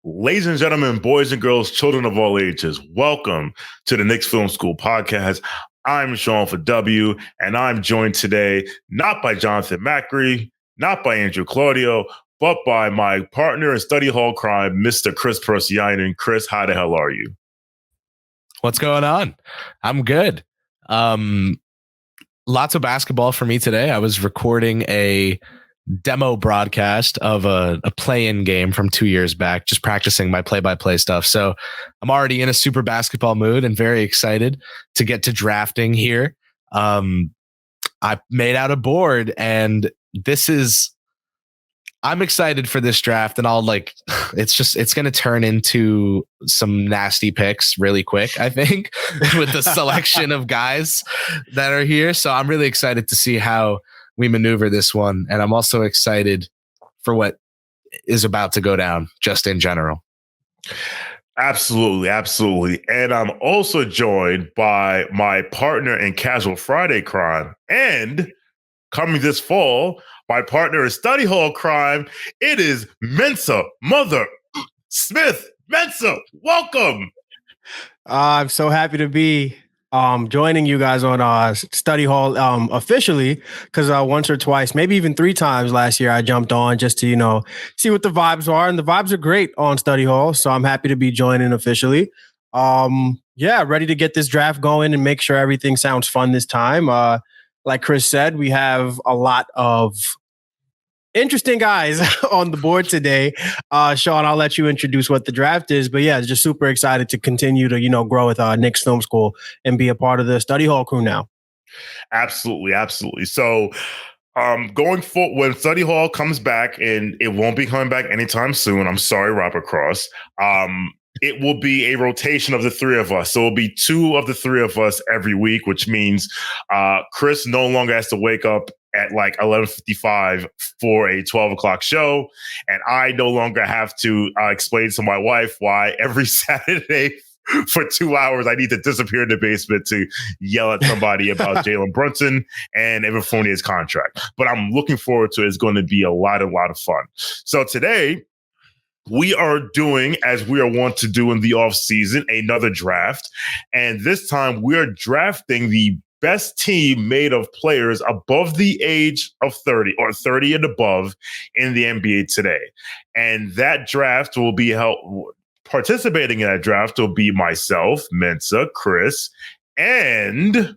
Ladies and gentlemen, boys and girls, children of all ages, welcome to the Knicks Film School Podcast. I'm Shawn for W, and I'm joined today not by Jonathan Macri, not by Andrew Claudio, but by my partner in study hall crime, Mr. Kris Persianen. Kris, how the hell are you? What's going on? I'm good. Lots of basketball for me today. I was recording a demo broadcast of a play-in game from 2 years back, just practicing my play-by-play stuff. So I'm already in a super basketball mood and very excited to get to drafting here. I made out a board, and I'm excited for this draft, and it's going to turn into some nasty picks really quick, I think, with the selection of guys that are here. So I'm really excited to see how we maneuver this one. And I'm also excited for what is about to go down just in general. Absolutely. Absolutely. And I'm also joined by my partner in Casual Friday crime, and coming this fall, my partner in study hall crime. It is Mensa Mother Smith. Mensa, welcome. I'm so happy to be joining you guys on study hall officially, because once or twice, maybe even 3 times last year, I jumped on just to see what the vibes are, and the vibes are great on study hall. So I'm happy to be joining officially. Ready to get this draft going and make sure everything sounds fun this time. Like Kris said, we have a lot of interesting guys on the board today. Shawn, I'll let you introduce what the draft is. But yeah, just super excited to continue to, grow with Knicks Film School and be a part of the study hall crew now. Absolutely. Absolutely. So going forward, when study hall comes back, and it won't be coming back anytime soon, I'm sorry, Robert Cross, it will be a rotation of the 3 of us. So it'll be 2 of the 3 of us every week, which means Kris no longer has to wake up at like 11:55 for a 12 o'clock show. And I no longer have to explain to my wife why every Saturday for 2 hours I need to disappear in the basement to yell at somebody about Jalen Brunson and Evan Fournier's contract. But I'm looking forward to it. It's going to be a lot of fun. So today, we are doing, as we are wont to do in the offseason, another draft. And this time we are drafting the best team made of players above the age of 30 or 30 and above in the NBA today. And that draft will be participating in that draft will be myself, Mensa, Kris, and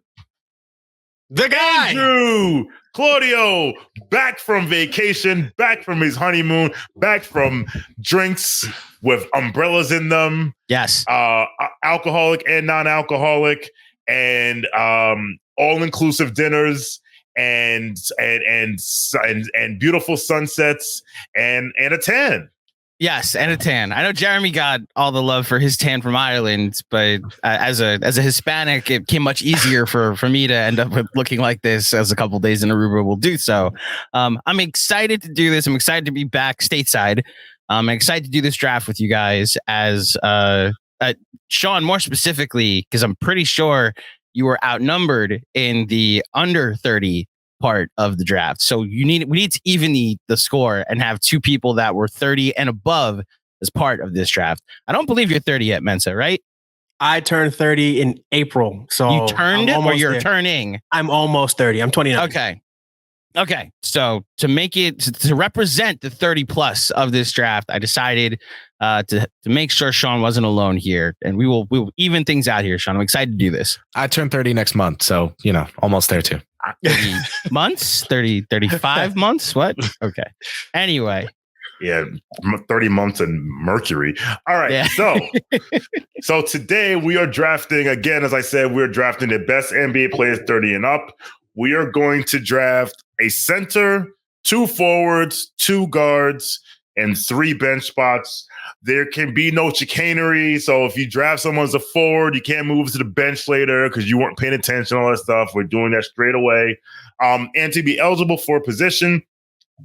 the guy, Andrew Claudio, back from vacation, back from his honeymoon, back from drinks with umbrellas in them. Yes. Alcoholic and non-alcoholic, and all-inclusive dinners, and beautiful sunsets, and a tan. Yes, and a tan. I know Jeremy got all the love for his tan from Ireland, but as a Hispanic, it came much easier for me to end up with looking like this, as a couple days in Aruba will do so. I'm excited to do this. I'm excited to be back stateside. I'm excited to do this draft with you guys, as Shawn, more specifically, because I'm pretty sure you were outnumbered in the under 30 part of the draft. So we need to even the score and have 2 people that were 30 and above as part of this draft. I don't believe you're 30 yet, Mensa, right? I turned 30 in April. So you turned it, or you're turning? I'm almost 30. I'm 29. Okay. So to make it to represent the 30 plus of this draft, I decided to make sure Shawn wasn't alone here, and we will even things out here, Shawn. I'm excited to do this. I turn 30 next month, so almost there too. 30 months, 35 months. What? Okay. Anyway. Yeah, 30 months in Mercury. All right. Yeah. So today we are drafting, again, as I said, we're drafting the best NBA players 30 and up. We are going to draft a center, 2 forwards, 2 guards, and 3 bench spots. There can be no chicanery. So if you draft someone as a forward, you can't move to the bench later because you weren't paying attention, all that stuff. We're doing that straight away. And to be eligible for a position,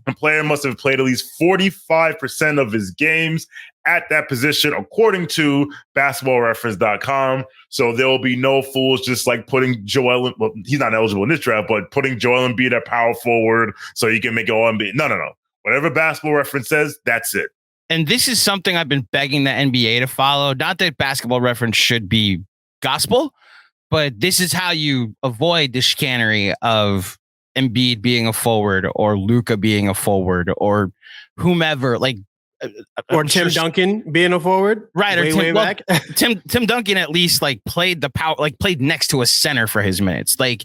the player must have played at least 45% of his games at that position, according to basketballreference.com. So there will be no fools just like putting Joel, well, he's not eligible in this draft, but putting Joel Embiid at power forward so you can make it all NBA. No. Whatever Basketball Reference says, that's it. and this is something I've been begging the NBA to follow. Not that Basketball Reference should be gospel, but this is how you avoid the chicanery of Embiid being a forward or Luka being a forward or whomever, like or Tim Duncan being a forward, right? Or way back. Tim Duncan at least like played the power, like played next to a center for his minutes. Like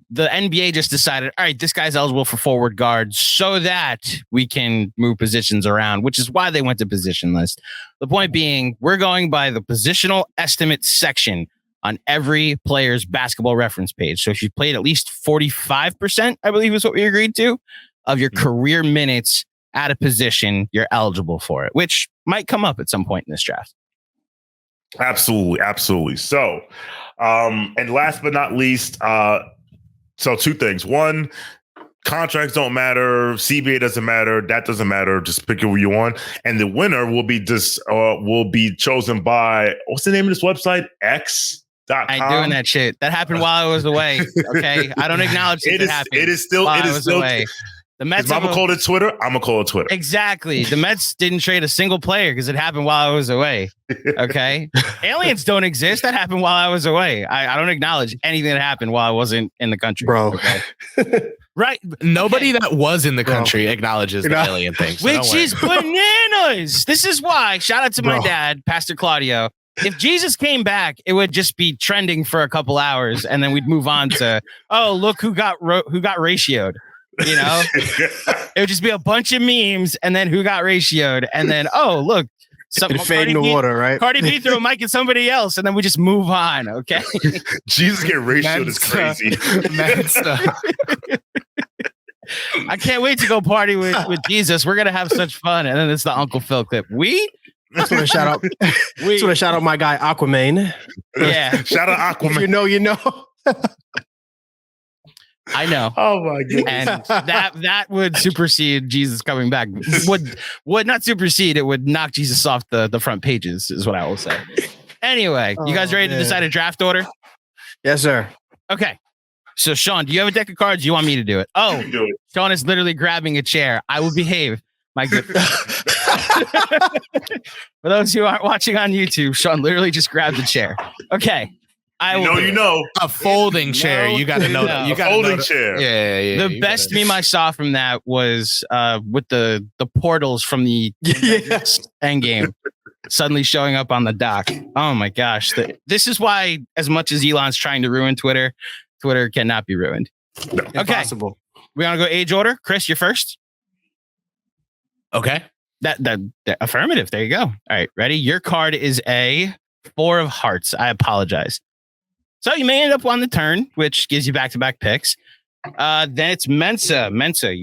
the NBA just decided, all right, this guy's eligible for forward guard so that we can move positions around, which is why they went to position list. The point being, we're going by the positional estimate section on every player's Basketball Reference page. So if you played at least 45%, I believe is what we agreed to, of your career minutes at a position, you're eligible for it, which might come up at some point in this draft. Absolutely. So, and last but not least, so two things. One, contracts don't matter. CBA doesn't matter. That doesn't matter. Just pick who you want. And the winner will be chosen by, what's the name of this website? X.com. I ain't doing that shit. That happened while I was away. Okay. I don't acknowledge that it happened. It is still away. The Mets. If I'm gonna call it Twitter, I'm gonna call it Twitter. Exactly. The Mets didn't trade a single player because it happened while I was away. Okay. Aliens don't exist. That happened while I was away. I don't acknowledge anything that happened while I wasn't in the country. Bro. Okay? Right. Nobody that was in the country acknowledges the alien thing. So which is bananas. This is why. Shout out to my Bro. dad, Pastor Claudio. If Jesus came back, it would just be trending for a couple hours, and then we'd move on to, oh, look who got ratioed. You know, it would just be a bunch of memes, and then who got ratioed, and then oh look, It fade in the water, right? Cardi B threw a mic at somebody else, and then we just move on. Okay, Jesus get ratioed is crazy. I can't wait to go party with Jesus. We're gonna have such fun, and then it's the Uncle Phil clip. Just want to shout out my guy Aquaman. Yeah, shout out Aquaman. You know. I know. Oh my goodness. And that would supersede Jesus coming back. Would not supersede, it would knock Jesus off the front pages, is what I will say. Anyway, you guys ready to decide a draft order? Yes, sir. Okay. So Shawn, do you have a deck of cards? You want me to do it? Oh, do it. Shawn is literally grabbing a chair. I will behave. My good. For those who aren't watching on YouTube, Shawn literally just grabbed a chair. Okay. You know. A folding chair. You got to know that. You got a folding chair. Yeah. The best meme I saw from that was with the portals from the Endgame suddenly showing up on the dock. Oh my gosh. This is why, as much as Elon's trying to ruin Twitter, Twitter cannot be ruined. No. Okay. Impossible. We want to go age order. Chris, you're first. Okay. That affirmative. There you go. All right. Ready? Your card is a 4 of hearts. I apologize. So you may end up on the turn, which gives you back-to-back picks. Then it's Mensa. Mensa,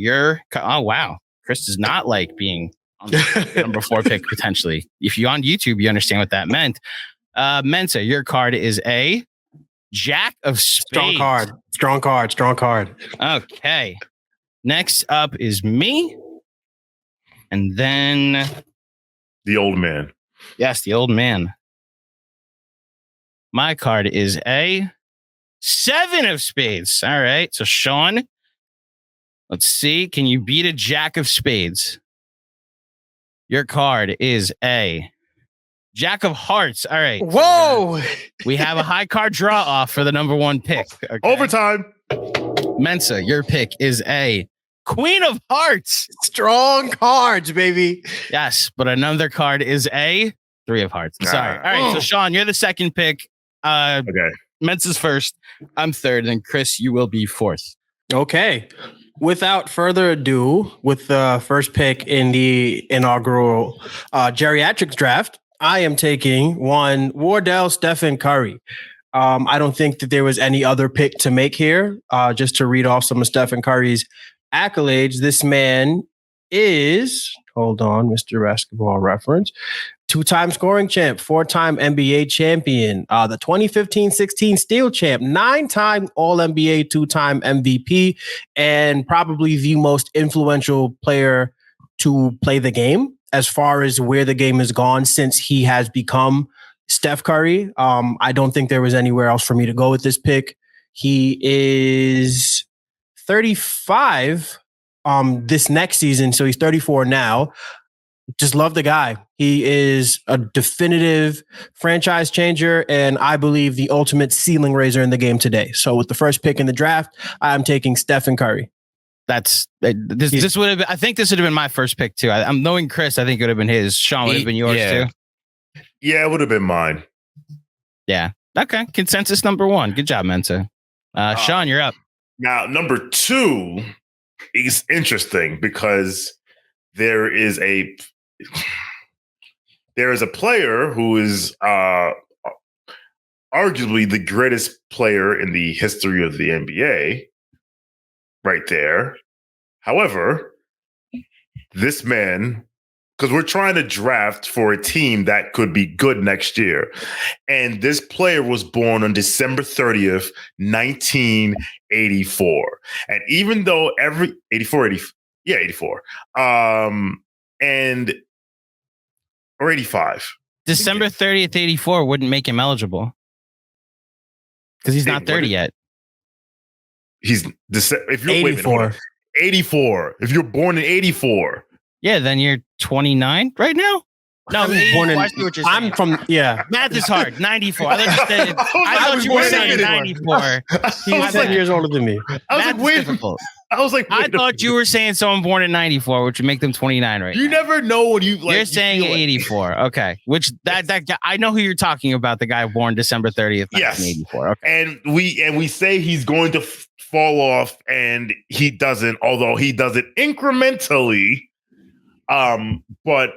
oh, wow. Chris does not like being on the number 4 pick, potentially. If you're on YouTube, you understand what that meant. Mensa, your card is a Jack of Spades. Strong card. Okay. Next up is me. And then... the old man. Yes, the old man. My card is a 7 of spades. All right. So, Shawn, let's see. Can you beat a Jack of spades? Your card is a Jack of hearts. All right. Whoa. We have a high card draw off for the number 1 pick. Okay. Overtime. Mensa, your pick is a Queen of Hearts. Strong cards, baby. Yes. But another card is a 3 of hearts. Sorry. All right. So, Shawn, you're the second pick. Okay. Mensa's first. I'm third, and Chris, you will be fourth. Okay. Without further ado, with the first pick in the inaugural geriatrics draft, I am taking one Wardell Stephen Curry. I don't think that there was any other pick to make here. Just to read off some of Stephen Curry's accolades, this man is, hold on, Mr. Basketball Reference, 2-time scoring champ, 4-time NBA champion, the 2015-16 steal champ, 9-time All-NBA, 2-time MVP, and probably the most influential player to play the game as far as where the game has gone since he has become Steph Curry. I don't think there was anywhere else for me to go with this pick. He is 35 this next season, so he's 34 now. just love the guy. He is a definitive franchise changer, and I believe the ultimate ceiling raiser in the game today. So with the first pick in the draft, I'm taking Stephen Curry. This would have been, I think this would have been my first pick too. I'm knowing Chris, I think it would have been his. Shawn would have been yours too. Yeah, it would have been mine. Yeah. Okay. Consensus number one. Good job, Mensa. Shawn, you're up. Now, number 2 is interesting because there is a player who is arguably the greatest player in the history of the NBA right there. However, this man, because we're trying to draft for a team that could be good next year. And this player was born on December 30th, 1984. And even though 84. Or 85. December 30th, 84 wouldn't make him eligible. Because he's not 30 yet. If you're 84. 84. If you're born in 84. Yeah, then you're 29 right now? No, I was born in, I see what you're saying. I'm from, Math is hard. 94. I thought you were saying 94. He's 10 years older than me. Math is difficult. I thought you were saying someone born in 94, which would make them 29 right You now. Never know when you like. You're saying 84. Okay. Which that guy, I know who you're talking about, the guy born December 30th, 1984. Okay. And we say he's going to fall off, and he doesn't, although he does it incrementally. But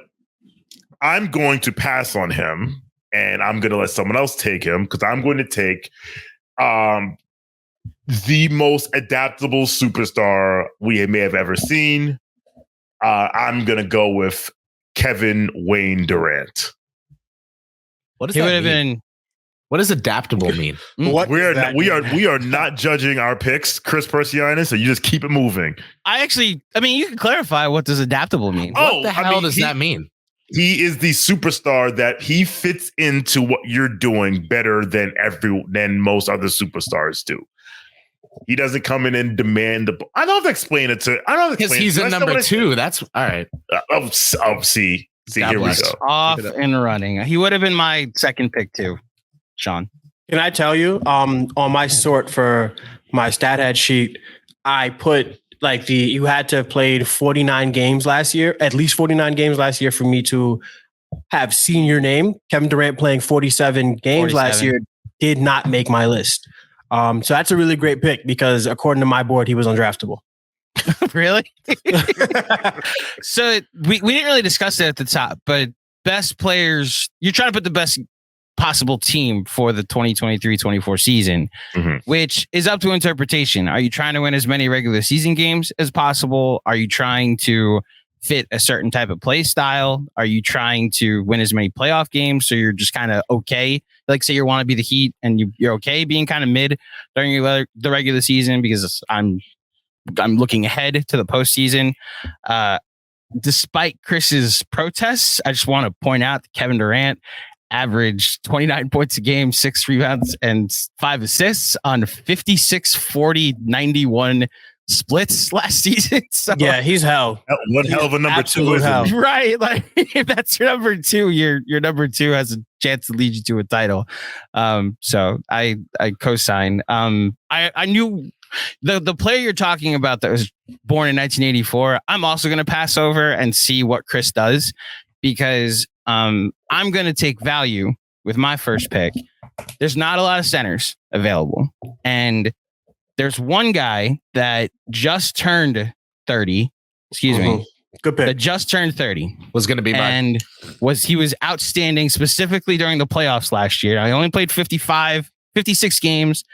I'm going to pass on him, and I'm going to let someone else take him, because I'm going to take the most adaptable superstar we may have ever seen. I'm going to go with Kevin Wayne Durant. What does that mean? What does adaptable mean? We are not judging our picks, Chris Persianis, so you just keep it moving. You can clarify, what does adaptable mean? What the hell does that mean? He is the superstar that he fits into what you're doing better than most other superstars do. He doesn't come in and demand the. I don't have to explain it to. I don't have to explain. Because he's a number 2. That's all right. See, God here bless. we go. Off and running. He would have been my second pick too, Shawn. Can I tell you, on my sort for my stat head sheet, I put you had to have played 49 games last year, at least 49 games last year for me to have seen your name. Kevin Durant playing 47 games last year did not make my list. So that's a really great pick because according to my board, he was undraftable. Really? So we didn't really discuss it at the top, but best players, you're trying to put the best possible team for the 2023-24 season, which is up to interpretation. Are you trying to win as many regular season games as possible? Are you trying to fit a certain type of play style? Are you trying to win as many playoff games so you're just kind of okay? Like, say you want to be the Heat and you're okay being kind of mid during the regular season, because I'm looking ahead to the postseason. Despite Chris's protests, I just want to point out that Kevin Durant averaged 29 points a game, 6 rebounds, and 5 assists on 56, 40, 91 splits last season. So, yeah, he's hell. What hell of a number 2 is hell. Right? Like, if that's your number 2, your number 2 has a chance to lead you to a title. So I co-sign. I knew the player you're talking about that was born in 1984. I'm also going to pass over and see what Chris does, because I'm going to take value with my first pick. There's not a lot of centers available, and there's one guy that just turned 30. Excuse me. Good pick. That just turned 30. Was going to be mine. And he was outstanding, specifically during the playoffs last year. I only played 56 games,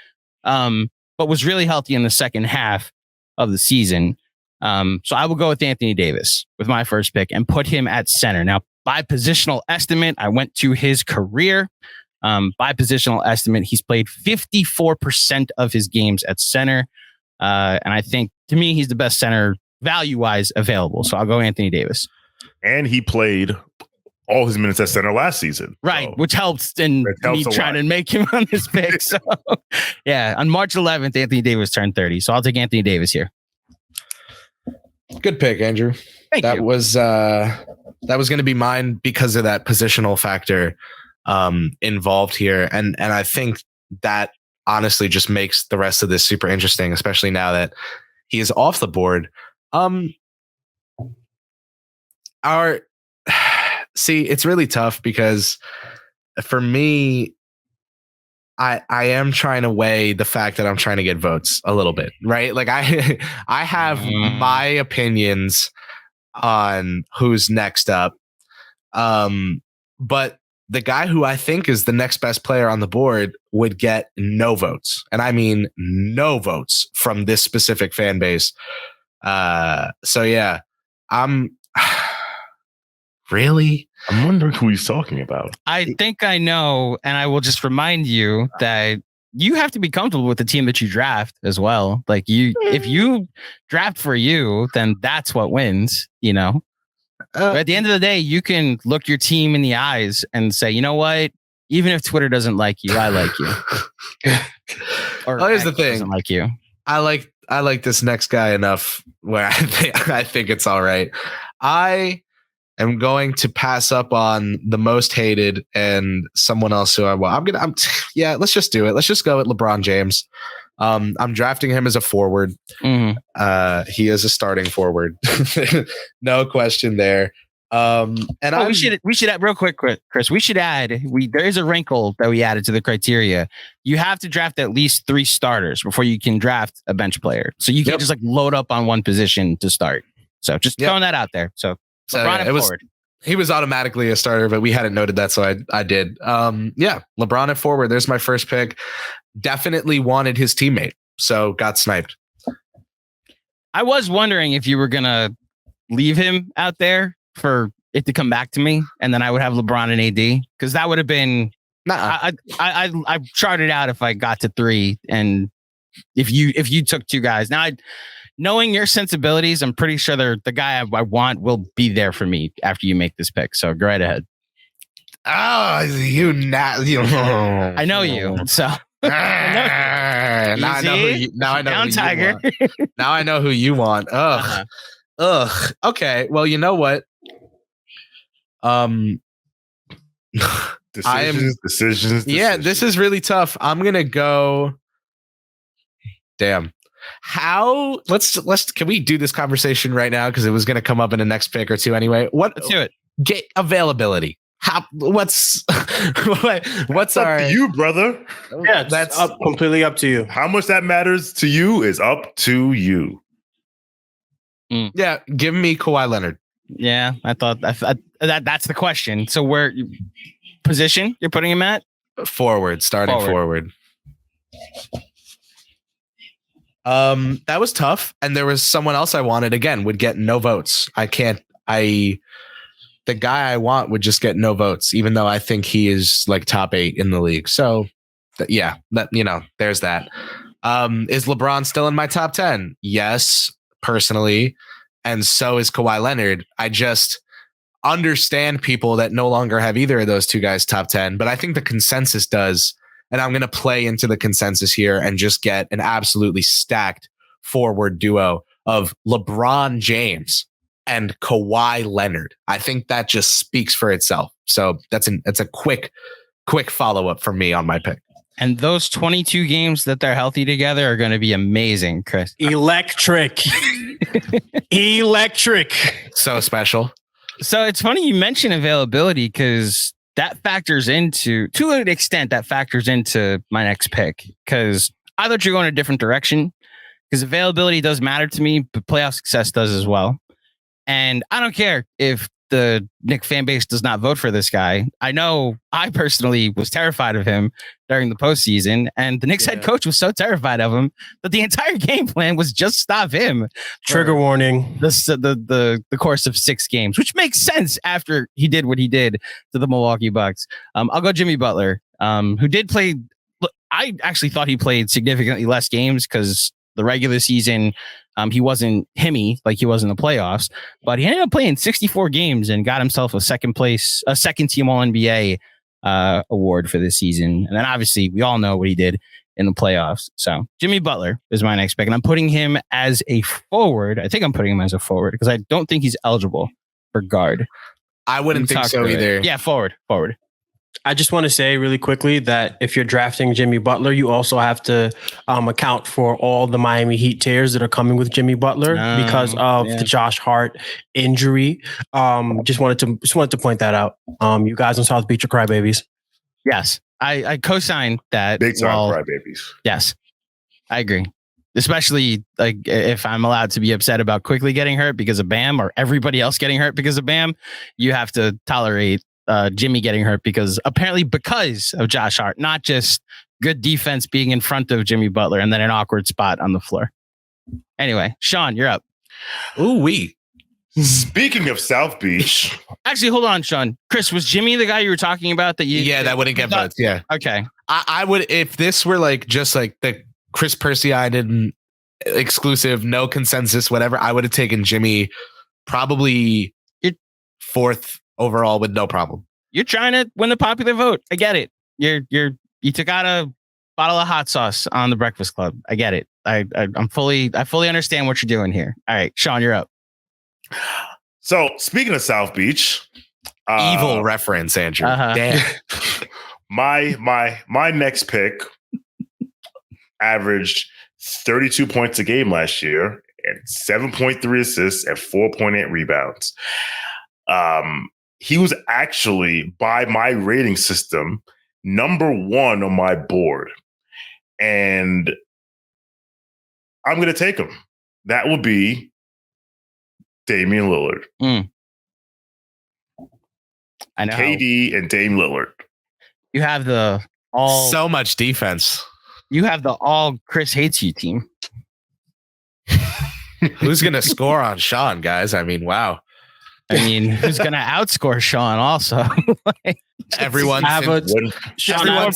but was really healthy in the second half of the season. So I will go with Anthony Davis with my first pick and put him at center. Now, by positional estimate, I went to his career. By positional estimate, he's played 54% of his games at center. And I think, to me, he's the best center value-wise available. So I'll go Anthony Davis. And he played all his minutes at center last season. Right, which helps in me trying to make him on this pick. So, yeah, on March 11th, Anthony Davis turned 30. So I'll take Anthony Davis here. Good pick, Andrew. Thank you. That was going to be mine because of that positional factor involved here, and I think that honestly just makes the rest of this super interesting, especially now that he is off the board. It's really tough because for me, I am trying to weigh the fact that I'm trying to get votes a little bit, right? Like I have my opinions on who's next up. But the guy who I think is the next best player on the board would get no votes. And I mean no votes from this specific fan base. So yeah, really? I'm wondering who he's talking about. I think I know, and I will just remind you that you have to be comfortable with the team that you draft as well. Like if you draft for you, then that's what wins, you know? But at the end of the day, you can look your team in the eyes and say, you know what? Even if Twitter doesn't like you, I like you. Or here's the thing. Doesn't like you. I like this next guy enough where I think it's all right. I am going to pass up on the most hated and someone else who let's just do it. Let's just go with LeBron James. I'm drafting him as a forward. Mm-hmm. He is a starting forward. No question there. We should add real quick, Chris. We should add. There is a wrinkle that we added to the criteria. You have to draft at least 3 starters before you can draft a bench player. So you can't just like load up on one position to start. So just throwing that out there. So LeBron he was automatically a starter, but we hadn't noted that, so I did. LeBron at forward. There's my first pick. Definitely wanted his teammate, so got sniped. I was wondering if you were gonna leave him out there for it to come back to me, and then I would have LeBron and AD, because that would have been. I charted out if I got to 3, and if you took 2 guys. Now, knowing your sensibilities, I'm pretty sure the guy I want will be there for me after you make this pick. So go right ahead. Oh, I know you, so. Now I know who you want. Now I know who you want. Ugh. Okay. Well, you know what? Decisions. Yeah, this is really tough. I'm gonna go. Damn. How? Let's. Can we do this conversation right now? Because it was gonna come up in the next pick or two anyway. Let's do it. Get availability. What's up our to you, brother? Yeah, that's completely up to you. How much that matters to you is up to you. Yeah, give me Kawhi Leonard. Yeah, I thought that's the question. So where position you're putting him at? Starting forward. That was tough, and there was someone else I wanted. Again, would get no votes. The guy I want would just get no votes, even though I think he is like top 8 in the league. So, there's that. Is LeBron still in my top 10? Yes, personally. And so is Kawhi Leonard. I just understand people that no longer have either of those 2 guys top 10, but I think the consensus does. And I'm going to play into the consensus here and just get an absolutely stacked forward duo of LeBron James and Kawhi Leonard. I think that just speaks for itself. So that's a quick follow-up for me on my pick. And those 22 games that they're healthy together are going to be amazing, Chris. Electric. So special. So it's funny you mention availability, because that factors into, to an extent, my next pick, because I thought you're going a different direction, because availability does matter to me, but playoff success does as well. And I don't care if the Knicks fan base does not vote for this guy. I know I personally was terrified of him during the postseason, and the Knicks head coach was so terrified of him that the entire game plan was just stop him. Trigger warning. The course of 6 games, which makes sense after he did what he did to the Milwaukee Bucks. I'll go Jimmy Butler, who did play. Look, I actually thought he played significantly less games because the regular season, he wasn't himmy like he was in the playoffs, but he ended up playing 64 games and got himself a second team All NBA award for this season. And then obviously we all know what he did in the playoffs. So Jimmy Butler is my next pick, and I'm putting him as a forward. I think I'm putting him as a forward because I don't think he's eligible for guard. I wouldn't think so either. Yeah, forward. I just want to say really quickly that if you're drafting Jimmy Butler, you also have to account for all the Miami Heat tears that are coming with Jimmy Butler because of the Josh Hart injury. Just wanted to point that out. You guys on South Beach are crybabies. Yes, I co-sign that. Big time crybabies. Yes, I agree. Especially like if I'm allowed to be upset about quickly getting hurt because of Bam or everybody else getting hurt because of Bam, you have to tolerate Jimmy getting hurt because of Josh Hart, not just good defense being in front of Jimmy Butler and then an awkward spot on the floor. Anyway, Shawn, you're up. Ooh-wee. Speaking of South Beach. Actually, hold on, Shawn. Chris, was Jimmy the guy you were talking about that you... Yeah, that wouldn't get votes. Yeah. Okay. I would, if this were like just like the Chris Percy-Iden exclusive, no consensus, whatever, I would have taken Jimmy probably fourth overall with no problem. You're trying to win the popular vote. I get it. You took out a bottle of hot sauce on the Breakfast Club. I get it. I fully understand what you're doing here. All right, Shawn, you're up. So speaking of South Beach, evil reference, Andrew. Damn. my next pick averaged 32 points a game last year and 7.3 assists and 4.8 rebounds. He was actually, by my rating system, number one on my board. And I'm going to take him. That will be Damian Lillard. I know. KD and Dame Lillard. You have the all... So much defense. You have the all Chris hates you team. Who's going to score on Shawn, guys? I mean, wow. I mean, who's going to outscore Shawn also? Everyone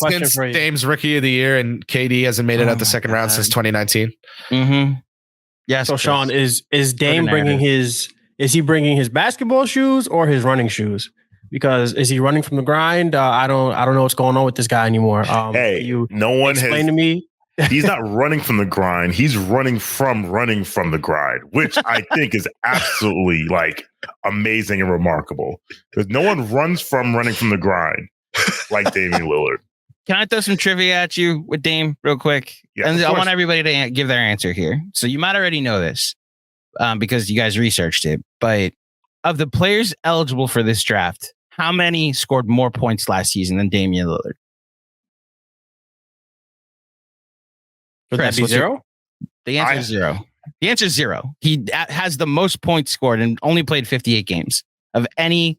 since Dame's rookie of the year and KD hasn't made it out the second round since 2019. Mm-hmm. Yes. So Shawn, is Dame bringing is he bringing his basketball shoes or his running shoes? Because is he running from the grind? I don't know what's going on with this guy anymore. No one explain to me. He's not running from the grind. He's running from the grind, which I think is absolutely like amazing and remarkable. Because no one runs from running from the grind like Damian Lillard. Can I throw some trivia at you with Dame real quick? Yeah, and I want everybody to give their answer here. So you might already know this because you guys researched it. But of the players eligible for this draft, how many scored more points last season than Damian Lillard? Would that be zero? The answer is zero. The answer is zero. He has the most points scored and only played 58 games of any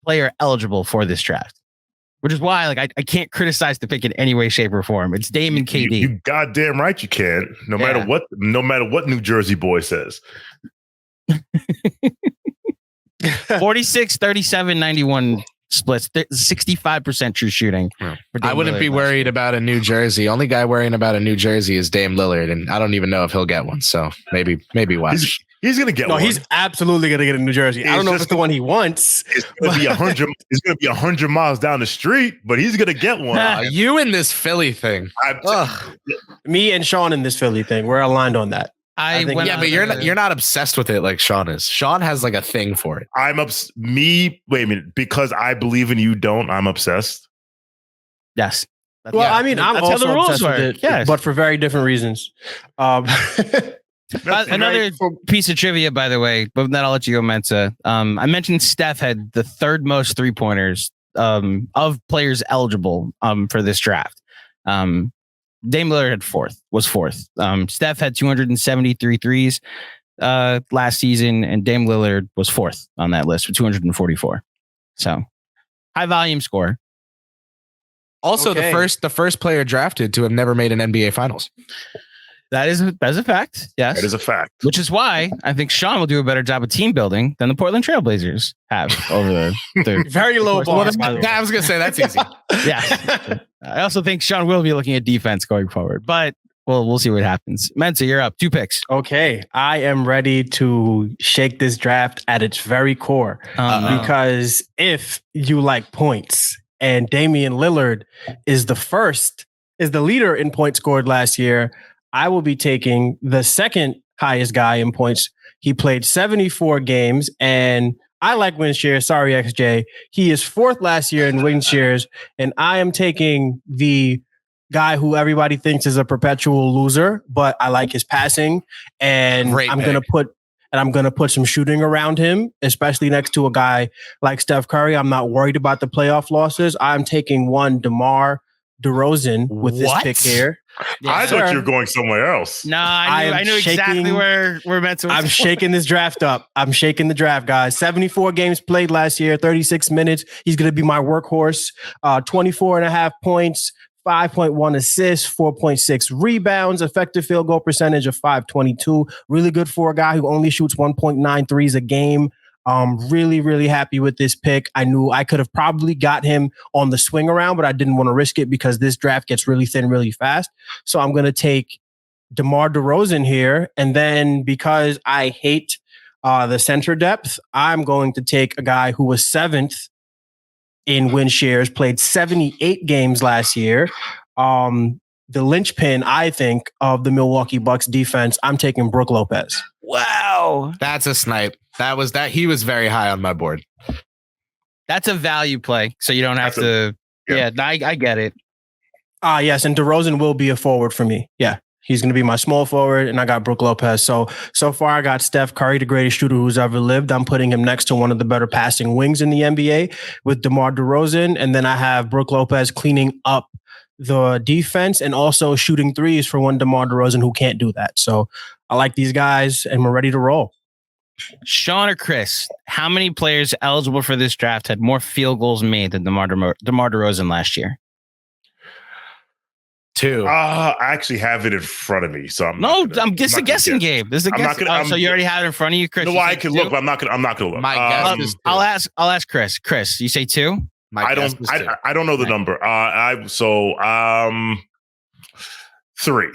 player eligible for this draft, which is why I can't criticize the pick in any way, shape, or form. It's Dame and KD. You goddamn right you can't. No matter what New Jersey boy says. 46, 37, 91 splits, 65% true shooting. I wouldn't be worried about a New Jersey. Only guy worrying about a New Jersey is Dame Lillard, and I don't even know if he'll get one. So maybe watch. He's gonna get one. No, he's absolutely gonna get a New Jersey. I don't know if it's the one he wants. It's gonna be 100. It's gonna be 100 miles down the street, but he's gonna get one. You in this Philly thing? Me and Shawn in this Philly thing. We're aligned on that. But you're not obsessed with it like Shawn is. Shawn has like a thing for it. Wait a minute, because I believe in you don't, I'm obsessed. Yes. I mean, I'm also the rules obsessed with it, yes, but for very different reasons. Another piece of trivia, by the way, but then I'll let you go, Mensa. I mentioned Steph had the third most 3-pointers of players eligible for this draft. Dame Lillard was fourth. Steph had 273 threes last season, and Dame Lillard was fourth on that list with 244. So high volume score. Also, the first player drafted to have never made an NBA Finals. That's a fact. Yes, that is a fact. Which is why I think Shawn will do a better job of team building than the Portland Trailblazers have over the very low bar. I was gonna say that's easy. Yeah, I also think Shawn will be looking at defense going forward, but we'll see what happens. Mensa, you're up. 2 picks. Okay, I am ready to shake this draft at its very core because if you like points and Damian Lillard is the first is the leader in points scored last year, I will be taking the second highest guy in points. He played 74 games, and I like win shares. Sorry, XJ. He is fourth last year in win shares, and I am taking the guy who everybody thinks is a perpetual loser, but I like his passing, and I'm going to put some shooting around him, especially next to a guy like Steph Curry. I'm not worried about the playoff losses. I'm taking one DeMar DeRozan with this pick here. Yes, I thought you were going somewhere else. No, I knew exactly where we're meant to. I'm shaking this draft up. I'm shaking the draft, guys. 74 games played last year, 36 minutes. He's going to be my workhorse. 24 and a half points, 5.1 assists, 4.6 rebounds, effective field goal percentage of .522. Really good for a guy who only shoots 1.9 threes a game. Really, really happy with this pick. I knew I could have probably got him on the swing around, but I didn't want to risk it because this draft gets really thin really fast. So I'm going to take DeMar DeRozan here. And then because I hate the center depth, I'm going to take a guy who was seventh in win shares, played 78 games last year. The linchpin, I think, of the Milwaukee Bucks defense, I'm taking Brook Lopez. Wow. That's a snipe. He was very high on my board. That's a value play. So you don't have to. I get it. Yes. And DeRozan will be a forward for me. Yeah. He's going to be my small forward, and I got Brook Lopez. So far, I got Steph Curry, the greatest shooter who's ever lived. I'm putting him next to one of the better passing wings in the NBA with DeMar DeRozan. And then I have Brook Lopez cleaning up the defense and also shooting threes for one DeMar DeRozan who can't do that. So I like these guys, and we're ready to roll. Shawn or Chris, how many players eligible for this draft had more field goals made than DeMar DeRozan last year? 2. I actually have it in front of me, so this is a guessing game. This is a guessing. So you already have it in front of you, Chris. No, I can look, but I'm not gonna look. My guess is 2. I'll ask Chris. Chris, you say 2? I don't know the number. 3.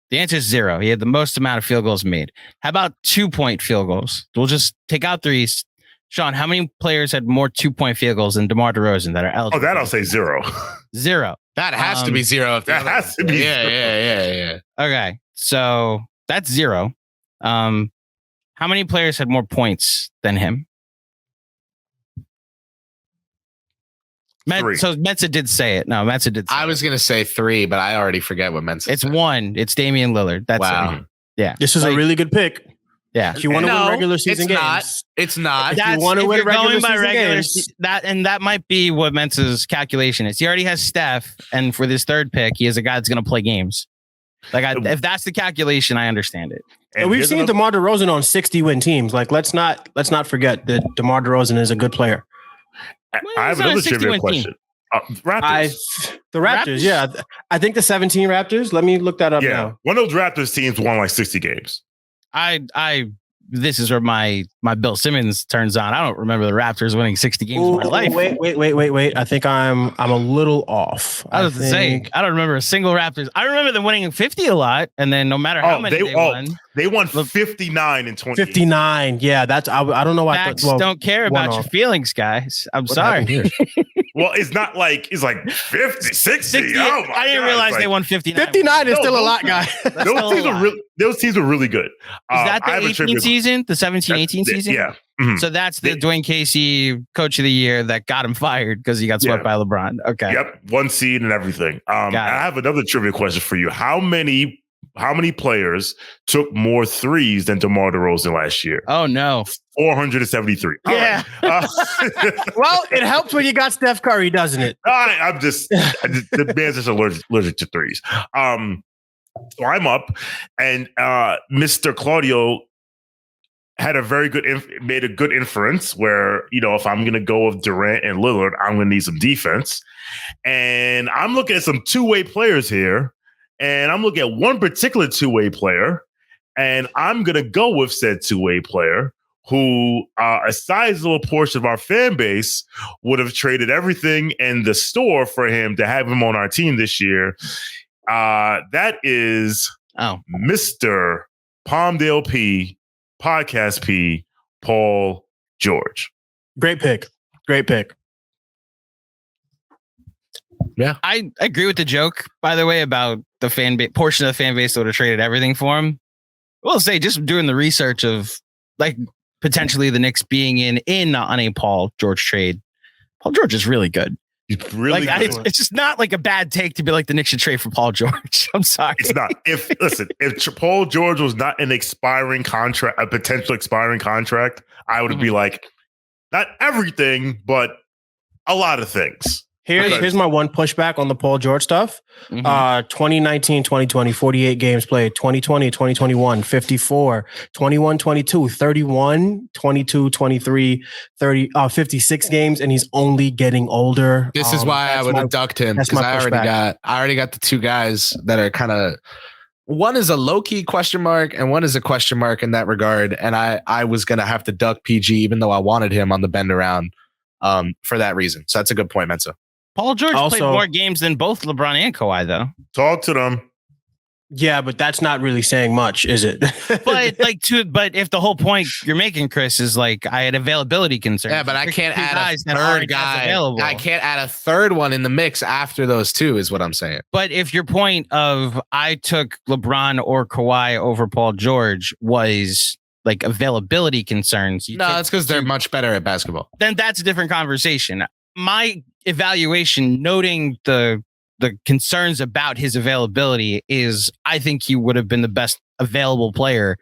The answer is 0. He had the most amount of field goals made. How about 2-point field goals? We'll just take out threes. Shawn, how many players had more 2-point field goals than DeMar DeRozan that are eligible? Oh, that I'll say 0. 0. That has to be 0. That has to be. Yeah. Okay, so that's 0. How many players had more points than him? 3. So Mensa did say it. No, Mensa did say I was going to say 3, but I already forget what Mensa It's said. 1. It's Damian Lillard. That's wow. it. Yeah. This is a really good pick. Yeah. If you want to win regular season games. It's not. If you want to win regular season games. That might be what Mensa's calculation is. He already has Steph, and for this third pick, he has a guy that's going to play games. If that's the calculation, I understand it. And we've seen DeMar DeRozan on 60-win teams. Let's not forget that DeMar DeRozan is a good player. I have another trivia question. Raptors. The Raptors, yeah. I think the 17 Raptors. Let me look that up now. One of those Raptors teams won like 60 games. This is where my Bill Simmons turns on. I don't remember the Raptors winning 60 games in my life. Wait. I think I'm a little off. I was saying, I don't remember a single Raptors. I remember them winning 50 a lot, and then no matter how many they won. They won 59 in 20. 59. Yeah, that's I don't know why. Facts don't care about your feelings, guys. I'm sorry. Well, it's not like it's like 50, 60. Oh my I didn't realize they won 59. 59 is still a lot, guys. Those teams are really good. Is that the 18 season? The 17-18 season? Yeah. Mm-hmm. So that's the Dwayne Casey Coach of the Year that got him fired because he got swept by LeBron. Okay. Yep. 1 seed and everything. I have another trivia question for you. How many players took more threes than DeMar DeRozan last year? Oh, no. 473. Yeah. Right. Well, it helps when you got Steph Curry, doesn't it? The man's just allergic to threes. So I'm up, and Mr. Claudio had made a good inference where, if I'm going to go with Durant and Lillard, I'm going to need some defense. And I'm looking at some two-way players here. And I'm looking at one particular two-way player, and I'm going to go with said two-way player who a sizable portion of our fan base would have traded everything in the store for him to have him on our team this year. That is Mr. Palmdale P, Podcast P, Paul George. Great pick. Yeah. I agree with the joke, by the way, about the fan base portion of the fan base that would have traded everything for him. I will say, just doing the research of like potentially the Knicks being in on a Paul George trade. Paul George is really good. He's really like, good. it's just not like a bad take to be like the Knicks should trade for Paul George. I'm sorry. It's not. If Paul George was not an expiring contract, a potential expiring contract, I would be like, not everything, but a lot of things. Here's my one pushback on the Paul George stuff. 2019, 2020, 48 games played. 2020, 2021, 54. 21, 22, 31, 22, 23, 30, 56 games, and he's only getting older. This is why I would have ducked him, because I already got the two guys that are kind of, one is a low-key question mark and one is a question mark in that regard. And I was going to have to duck PG, even though I wanted him on the bend around for that reason. So that's a good point, Mensa. Paul George played more games than both LeBron and Kawhi, though. Talk to them. Yeah, but that's not really saying much, is it? But if the whole point you're making, Chris, is like I had availability concerns. Yeah, but I can't add a third guy. I can't add a third one in the mix after those two, is what I'm saying. But if your point of I took LeBron or Kawhi over Paul George was like availability concerns, no, it's because they're much better at basketball. Then that's a different conversation. My evaluation, noting the concerns about his availability, is I think he would have been the best available player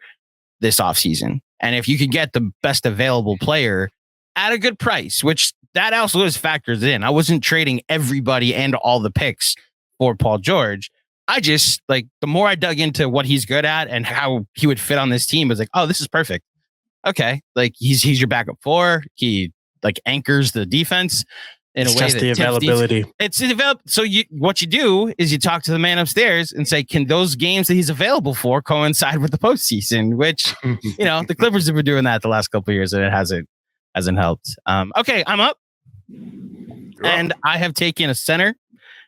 this offseason. And if you could get the best available player at a good price, which that also is factors in. I wasn't trading everybody and all the picks for Paul George. I just, like, the more I dug into what he's good at and how he would fit on this team, was like, oh, this is perfect. Okay. Like, he's your backup four. He like anchors the defense in a way just that the availability. So what you do is you talk to the man upstairs and say, can those games that he's available for coincide with the postseason? Which, the Clippers have been doing that the last couple of years, and it hasn't helped. Okay, I'm up, and I have taken a center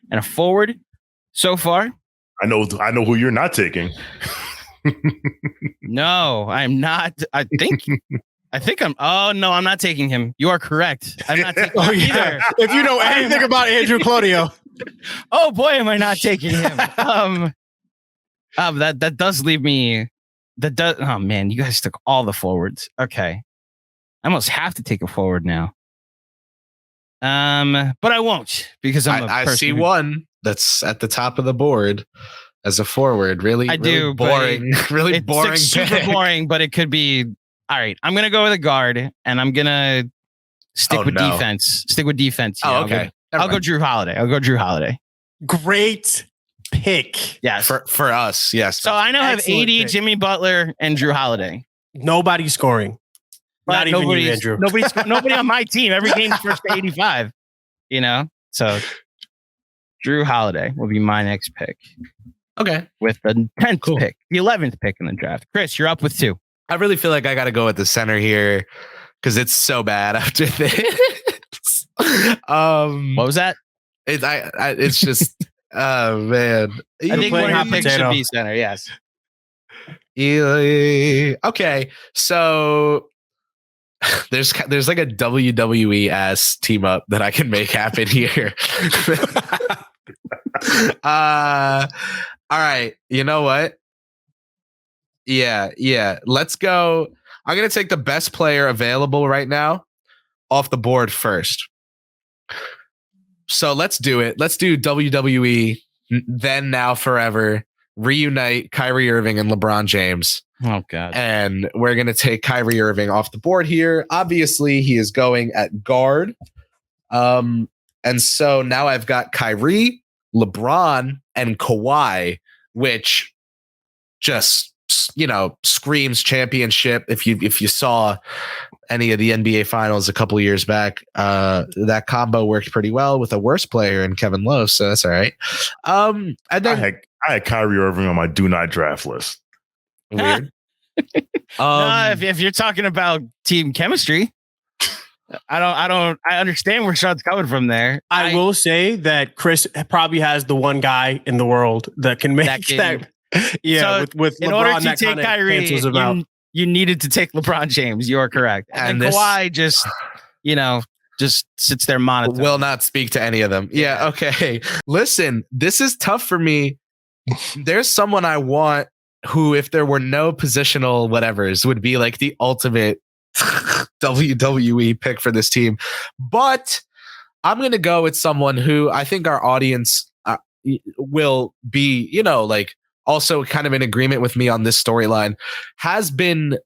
and a forward so far. I know who you're not taking. No, I'm not. I think I'm. Oh no, I'm not taking him. You are correct. I'm not taking him either. If you know anything about Andrew Claudio, oh boy, am I not taking him. That does leave me. Oh man, you guys took all the forwards. Okay, I almost have to take a forward now. But I won't, because I see one that's at the top of the board as a forward. Really boring. Really boring. It's super boring, but it could be. All right, I'm going to go with a guard, and I'm going to stick with defense. Stick with defense. Okay. I'll go Drew Holiday. Great pick. Yeah. For us, yes. So I now have AD, pick. Jimmy Butler, and Drew Holiday. Nobody's scoring. Not even you, Andrew. Nobody on my team. Every game is first to 85. So Drew Holiday will be my next pick. Okay. With the 10th pick, the 11th pick in the draft. Chris, you're up with 2. I really feel like I got to go with the center here because it's so bad after this. What was that? It's just, oh man. I think one of your picks should be center. Yes. Okay, so there's like a WWE ass team up that I can make happen here. All right, you know what? Yeah. Let's go. I'm going to take the best player available right now off the board first. So let's do it. Let's do WWE, then, now, forever. Reunite Kyrie Irving and LeBron James. Oh, God. And we're going to take Kyrie Irving off the board here. Obviously, he is going at guard. And so now I've got Kyrie, LeBron, and Kawhi, which just screams championship. If you saw any of the NBA finals a couple years back, that combo worked pretty well with a worse player in Kevin Love, so that's all right. And then I had Kyrie Irving on my do not draft list. Weird. If you're talking about team chemistry, I understand where Shawn's coming from there. I will say that Chris probably has the one guy in the world that can make that. Yeah, so with in LeBron, order to take Kyrie, you needed to take LeBron James. You are correct. And Kawhi just just sits there monotone. Will not speak to any of them. Yeah. Okay. Listen, this is tough for me. There's someone I want who, if there were no positional whatevers, would be like the ultimate WWE pick for this team. But I'm going to go with someone who I think our audience will be, like also kind of in agreement with me on this storyline, has been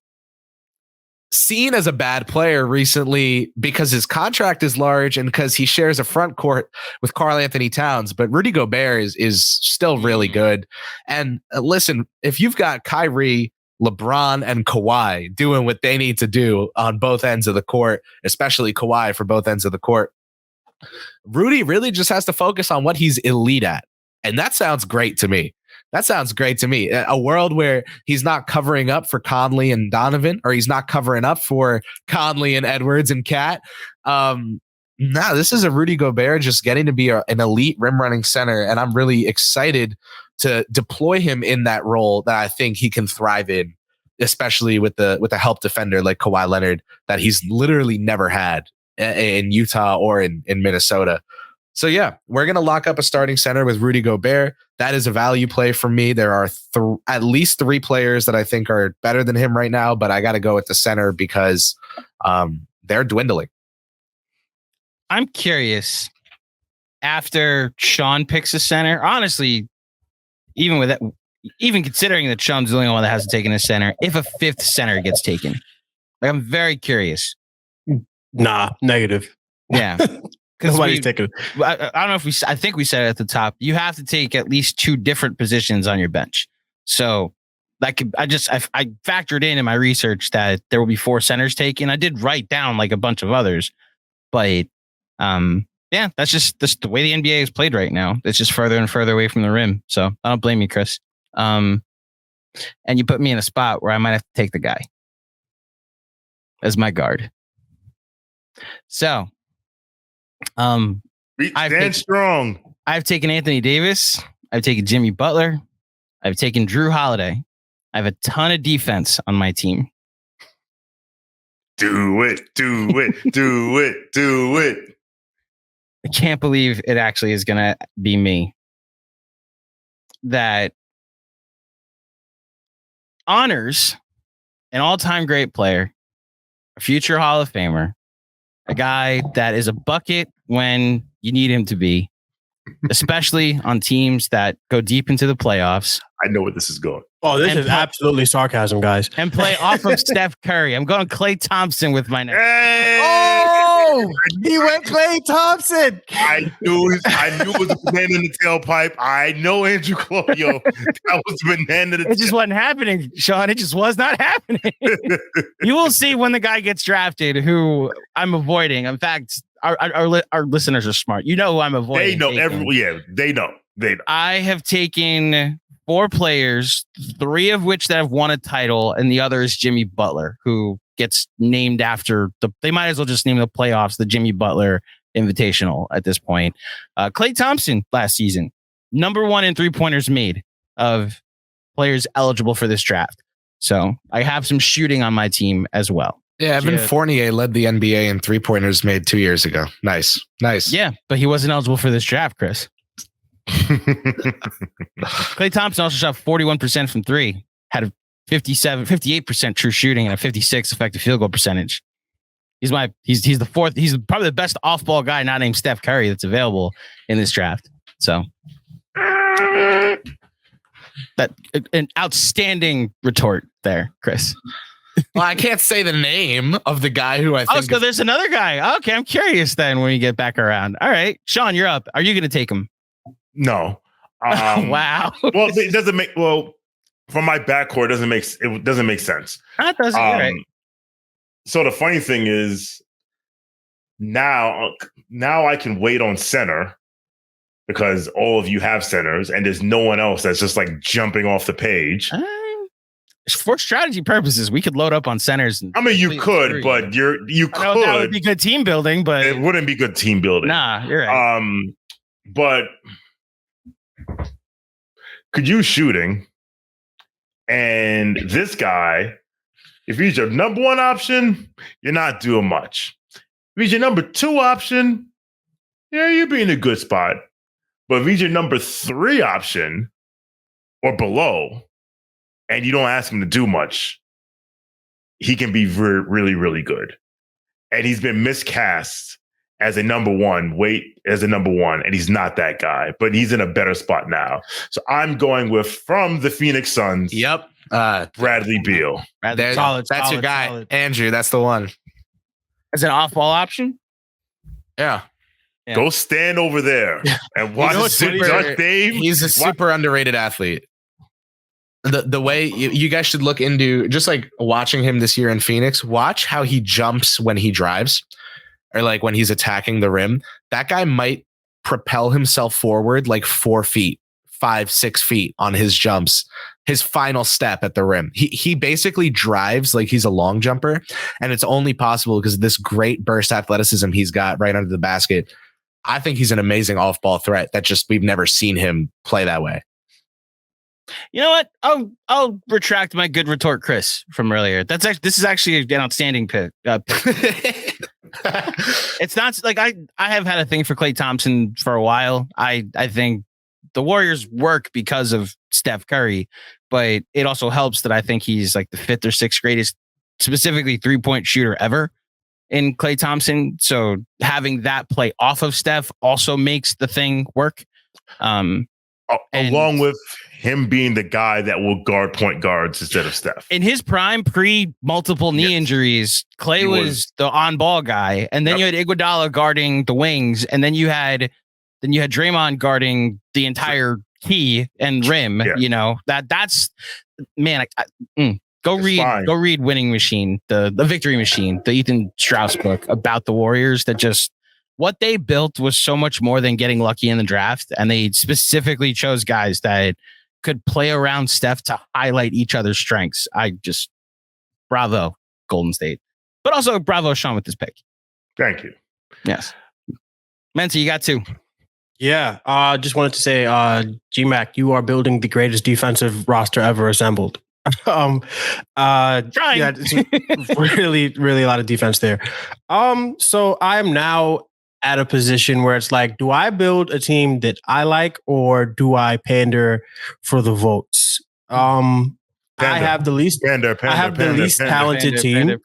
seen as a bad player recently because his contract is large and because he shares a front court with Karl Anthony Towns. But Rudy Gobert is still really good. And listen, if you've got Kyrie, LeBron, and Kawhi doing what they need to do on both ends of the court, especially Kawhi for both ends of the court, Rudy really just has to focus on what he's elite at. And that sounds great to me. A world where he's not covering up for Conley and Donovan, or he's not covering up for Conley and Edwards and Cat. This is a Rudy Gobert just getting to be an elite rim running center. And I'm really excited to deploy him in that role that I think he can thrive in, especially with a help defender like Kawhi Leonard that he's literally never had in Utah or in Minnesota. So yeah, we're going to lock up a starting center with Rudy Gobert. That is a value play for me. There are at least 3 players that I think are better than him right now, but I got to go with the center because they're dwindling. I'm curious, after Shawn picks a center, honestly, even with that, even considering that Shawn's the only one that hasn't taken a center, if a 5th center gets taken, like, I'm very curious. Nah, negative. Yeah. Nobody's taking. I don't know if I think we said it at the top. You have to take at least 2 different positions on your bench. So I factored in my research that there will be 4 centers taken. I did write down like a bunch of others, but that's just the way the NBA is played right now. It's just further and further away from the rim. So I don't blame you, Chris. And you put me in a spot where I might have to take the guy as my guard. So. Stand strong. I've taken Anthony Davis. I've taken Jimmy Butler. I've taken Drew Holiday. I have a ton of defense on my team. Do it. I can't believe it actually is going to be me that honors an all-time great player, a future Hall of Famer, a guy that is a bucket when you need him to be, especially on teams that go deep into the playoffs. I know where this is going. Oh, this is absolutely sarcasm, guys. And play off of Steph Curry. I'm going Klay Thompson with my name. Hey! Oh, he went Klay Thompson. I knew it was a banana in the tailpipe. I know Andrew Claudio. That was a banana in the It just wasn't happening, Shawn. It just was not happening. You will see when the guy gets drafted who I'm avoiding. In fact, our listeners are smart. You know who I'm avoiding. They know they know. I have taken 4 players, 3 of which that have won a title, and the other is Jimmy Butler, who gets named after they might as well just name the playoffs the Jimmy Butler Invitational at this point. Klay Thompson last season, number 1 in 3-pointers made of players eligible for this draft. So I have some shooting on my team as well. Yeah, Evan Fournier led the NBA in 3-pointers made 2 years ago. Nice. Yeah, but he wasn't eligible for this draft, Chris. Klay Thompson also shot 41% from 3, had a 58% true shooting and a 56 effective field goal percentage. He's the 4th. He's probably the best off-ball guy not named Steph Curry that's available in this draft. So that an outstanding retort there, Chris. Well, I can't say the name of the guy who I think. Oh, so there's another guy. Okay, I'm curious then when we get back around. All right, Shawn, you're up. Are you going to take him? No. Wow. Well, it doesn't make from my backcourt. It doesn't make sense. That doesn't. Right. So the funny thing is, now I can wait on center because all of you have centers, and there's no one else that's just like jumping off the page. For strategy purposes, we could load up on centers. I mean, you could, but you could. That would be good team building, but it wouldn't be good team building. Nah, you're right. But could use shooting, and this guy, if he's your number 1 option, you're not doing much. If he's your number 2 option, yeah, you'd be in a good spot. But if he's your number 3 option or below, and you don't ask him to do much, he can be really, really good. And he's been miscast as a number 1, and he's not that guy, but he's in a better spot now. So I'm going with, from the Phoenix Suns. Yep. Bradley Beal. That's your guy. Solid. Andrew, that's the one. As an off-ball option? Yeah. Go stand over there and watch Dave. He's a super underrated athlete. The way you guys should look into, just like watching him this year in Phoenix, watch how he jumps when he drives, or like when he's attacking the rim. That guy might propel himself forward like 4 feet, 5, 6 feet on his jumps. His final step at the rim. He basically drives like he's a long jumper, and it's only possible because of this great burst athleticism he's got right under the basket. I think he's an amazing off-ball threat that just we've never seen him play that way. You know what? I'll retract my good retort, Chris, from earlier. This is actually an outstanding pick. It's not like I have had a thing for Klay Thompson for a while. I think the Warriors work because of Steph Curry, but it also helps that I think he's like the 5th or 6th greatest, specifically 3-point shooter ever in Klay Thompson. So having that play off of Steph also makes the thing work. Along with him being the guy that will guard point guards instead of Steph. In his prime, pre multiple knee injuries, Klay was the on-ball guy, and then you had Iguodala guarding the wings, and then you had Draymond guarding the entire key and rim. Yeah. You know that's man. Go read Winning Machine, the Victory Machine, the Ethan Strauss book about the Warriors. That just what they built was so much more than getting lucky in the draft, and they specifically chose guys that could play around Steph to highlight each other's strengths. Bravo, Golden State, but also bravo, Shawn, with this pick. Thank you. Yes, Mensa, you got 2. Yeah, just wanted to say, GMAC, you are building the greatest defensive roster ever assembled. Trying. Yeah, it's really, really a lot of defense there. So I am now at a position where it's like, do I build a team that I like, or do I pander for the votes? I have the least talented team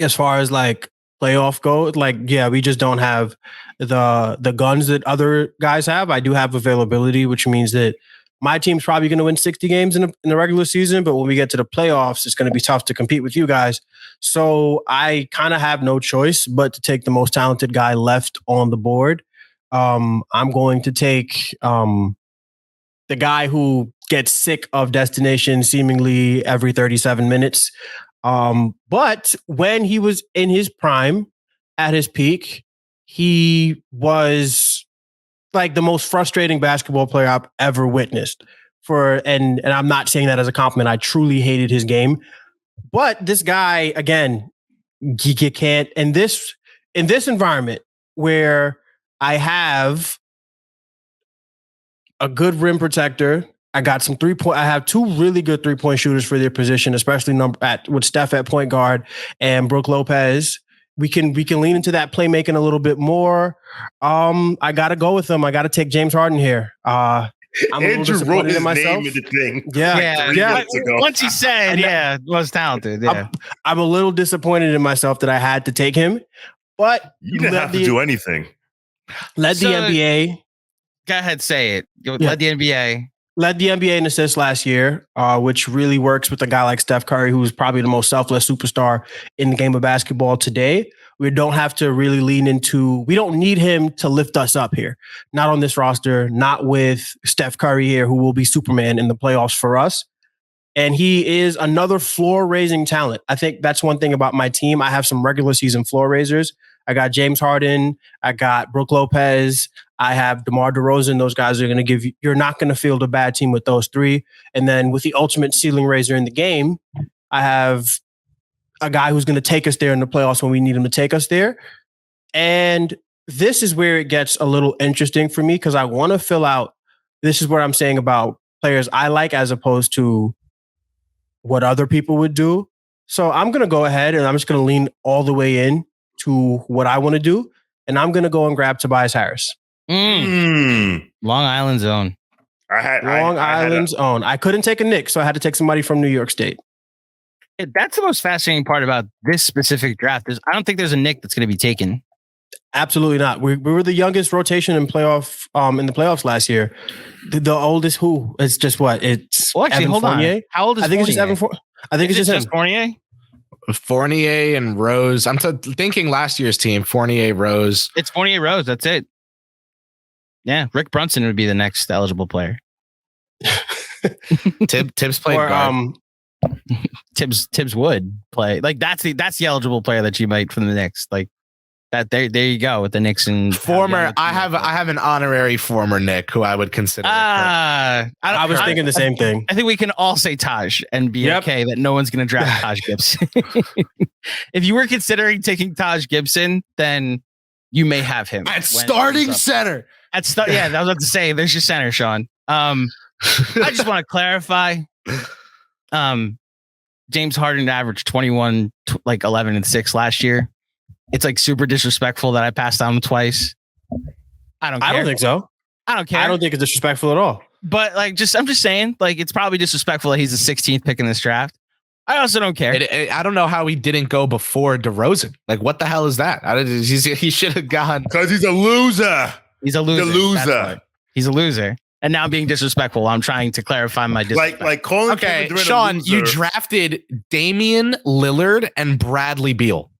as far as like playoff go. Like, yeah, we just don't have the guns that other guys have. I do have availability, which means that my team's probably going to win 60 games in the regular season, but when we get to the playoffs, it's going to be tough to compete with you guys. So I kind of have no choice but to take the most talented guy left on the board. I'm going to take the guy who gets sick of destination seemingly every 37 minutes. But when he was in his prime, at his peak, he was like the most frustrating basketball player I've ever witnessed. And I'm not saying that as a compliment. I truly hated his game. But this guy, again, you can't in this environment where I have a good rim protector. I got some 3-point. I have 2 really good 3-point shooters for their position, especially with Steph at point guard and Brook Lopez. We can lean into that playmaking a little bit more. I got to go with them. I got to take James Harden here. I'm Andrew wrote his name in the thing. Yeah. Once he said, was talented. Yeah. I'm a little disappointed in myself that I had to take him, but you didn't have to do anything. The NBA. Go ahead, say it. Led the NBA. Led the NBA in assists last year, which really works with a guy like Steph Curry, who's probably the most selfless superstar in the game of basketball today. We don't have to really lean into, we don't need him to lift us up here. Not on this roster, not with Steph Curry here, who will be Superman in the playoffs for us. And he is another floor-raising talent. I think that's one thing about my team. I have some regular season floor raisers. I got James Harden. I got Brook Lopez. I have DeMar DeRozan. Those guys are going to give you, you're not going to field a bad team with those 3. And then with the ultimate ceiling raiser in the game, I have a guy who's going to take us there in the playoffs when we need him to take us there. And this is where it gets a little interesting for me, because I want to fill out, this is what I'm saying about players I like as opposed to what other people would do. So I'm going to go ahead and I'm just going to lean all the way in to what I want to do, and I'm going to go and grab Tobias Harris. Long Island zone. Long Island's own. I couldn't take a Knick, so I had to take somebody from New York State. That's the most fascinating part about this specific draft. I don't think there's a Knick that's going to be taken. Absolutely not. We were the youngest rotation in the playoffs last year. The oldest who? It's just what? It's actually, hold Fournier? On. How old is I think Fournier? It's just Evan Fournier. I think it's just him. Fournier? Fournier and Rose. I'm thinking last year's team, Fournier, Rose. It's Fournier, Rose. That's it. Yeah, Rick Brunson would be the next eligible player. Tibbs played guard. Tibbs would play. Like that's the eligible player that you might from the Knicks. Like that there you go with the Knicks and former. I have an honorary former Knick who I would consider. I was thinking the same thing. I think we can all say Taj and be okay that no one's going to draft Taj Gibson. If you were considering taking Taj Gibson, then you may have him at starting center. I was about to say, there's your center, Shawn. I just want to clarify. James Harden averaged 21, 11 and 6 last year. It's like super disrespectful that I passed on him twice. I don't care. I don't think so. I don't care. I don't think it's disrespectful at all. But I'm just saying, it's probably disrespectful that he's the 16th pick in this draft. I also don't care. I don't know how he didn't go before DeRozan. Like, what the hell is that? He should have gone because he's a loser. He's a loser. He's a loser. And now being disrespectful, I'm trying to clarify my disrespect. Like calling okay, Shawn, you drafted Damian Lillard and Bradley Beal.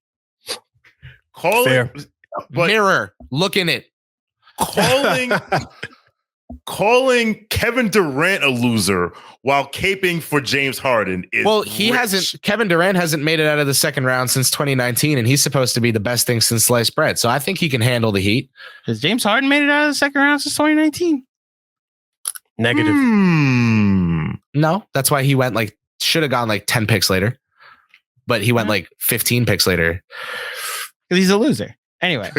Mirror, look in it. Calling Kevin Durant a loser while caping for James Harden is Kevin Durant hasn't made it out of the second round since 2019, and he's supposed to be the best thing since sliced bread. So I think he can handle the heat. Has James Harden made it out of the second round since 2019? Negative. No, that's why he went should have gone 10 picks later, but he went 15 picks later. He's a loser. Anyway,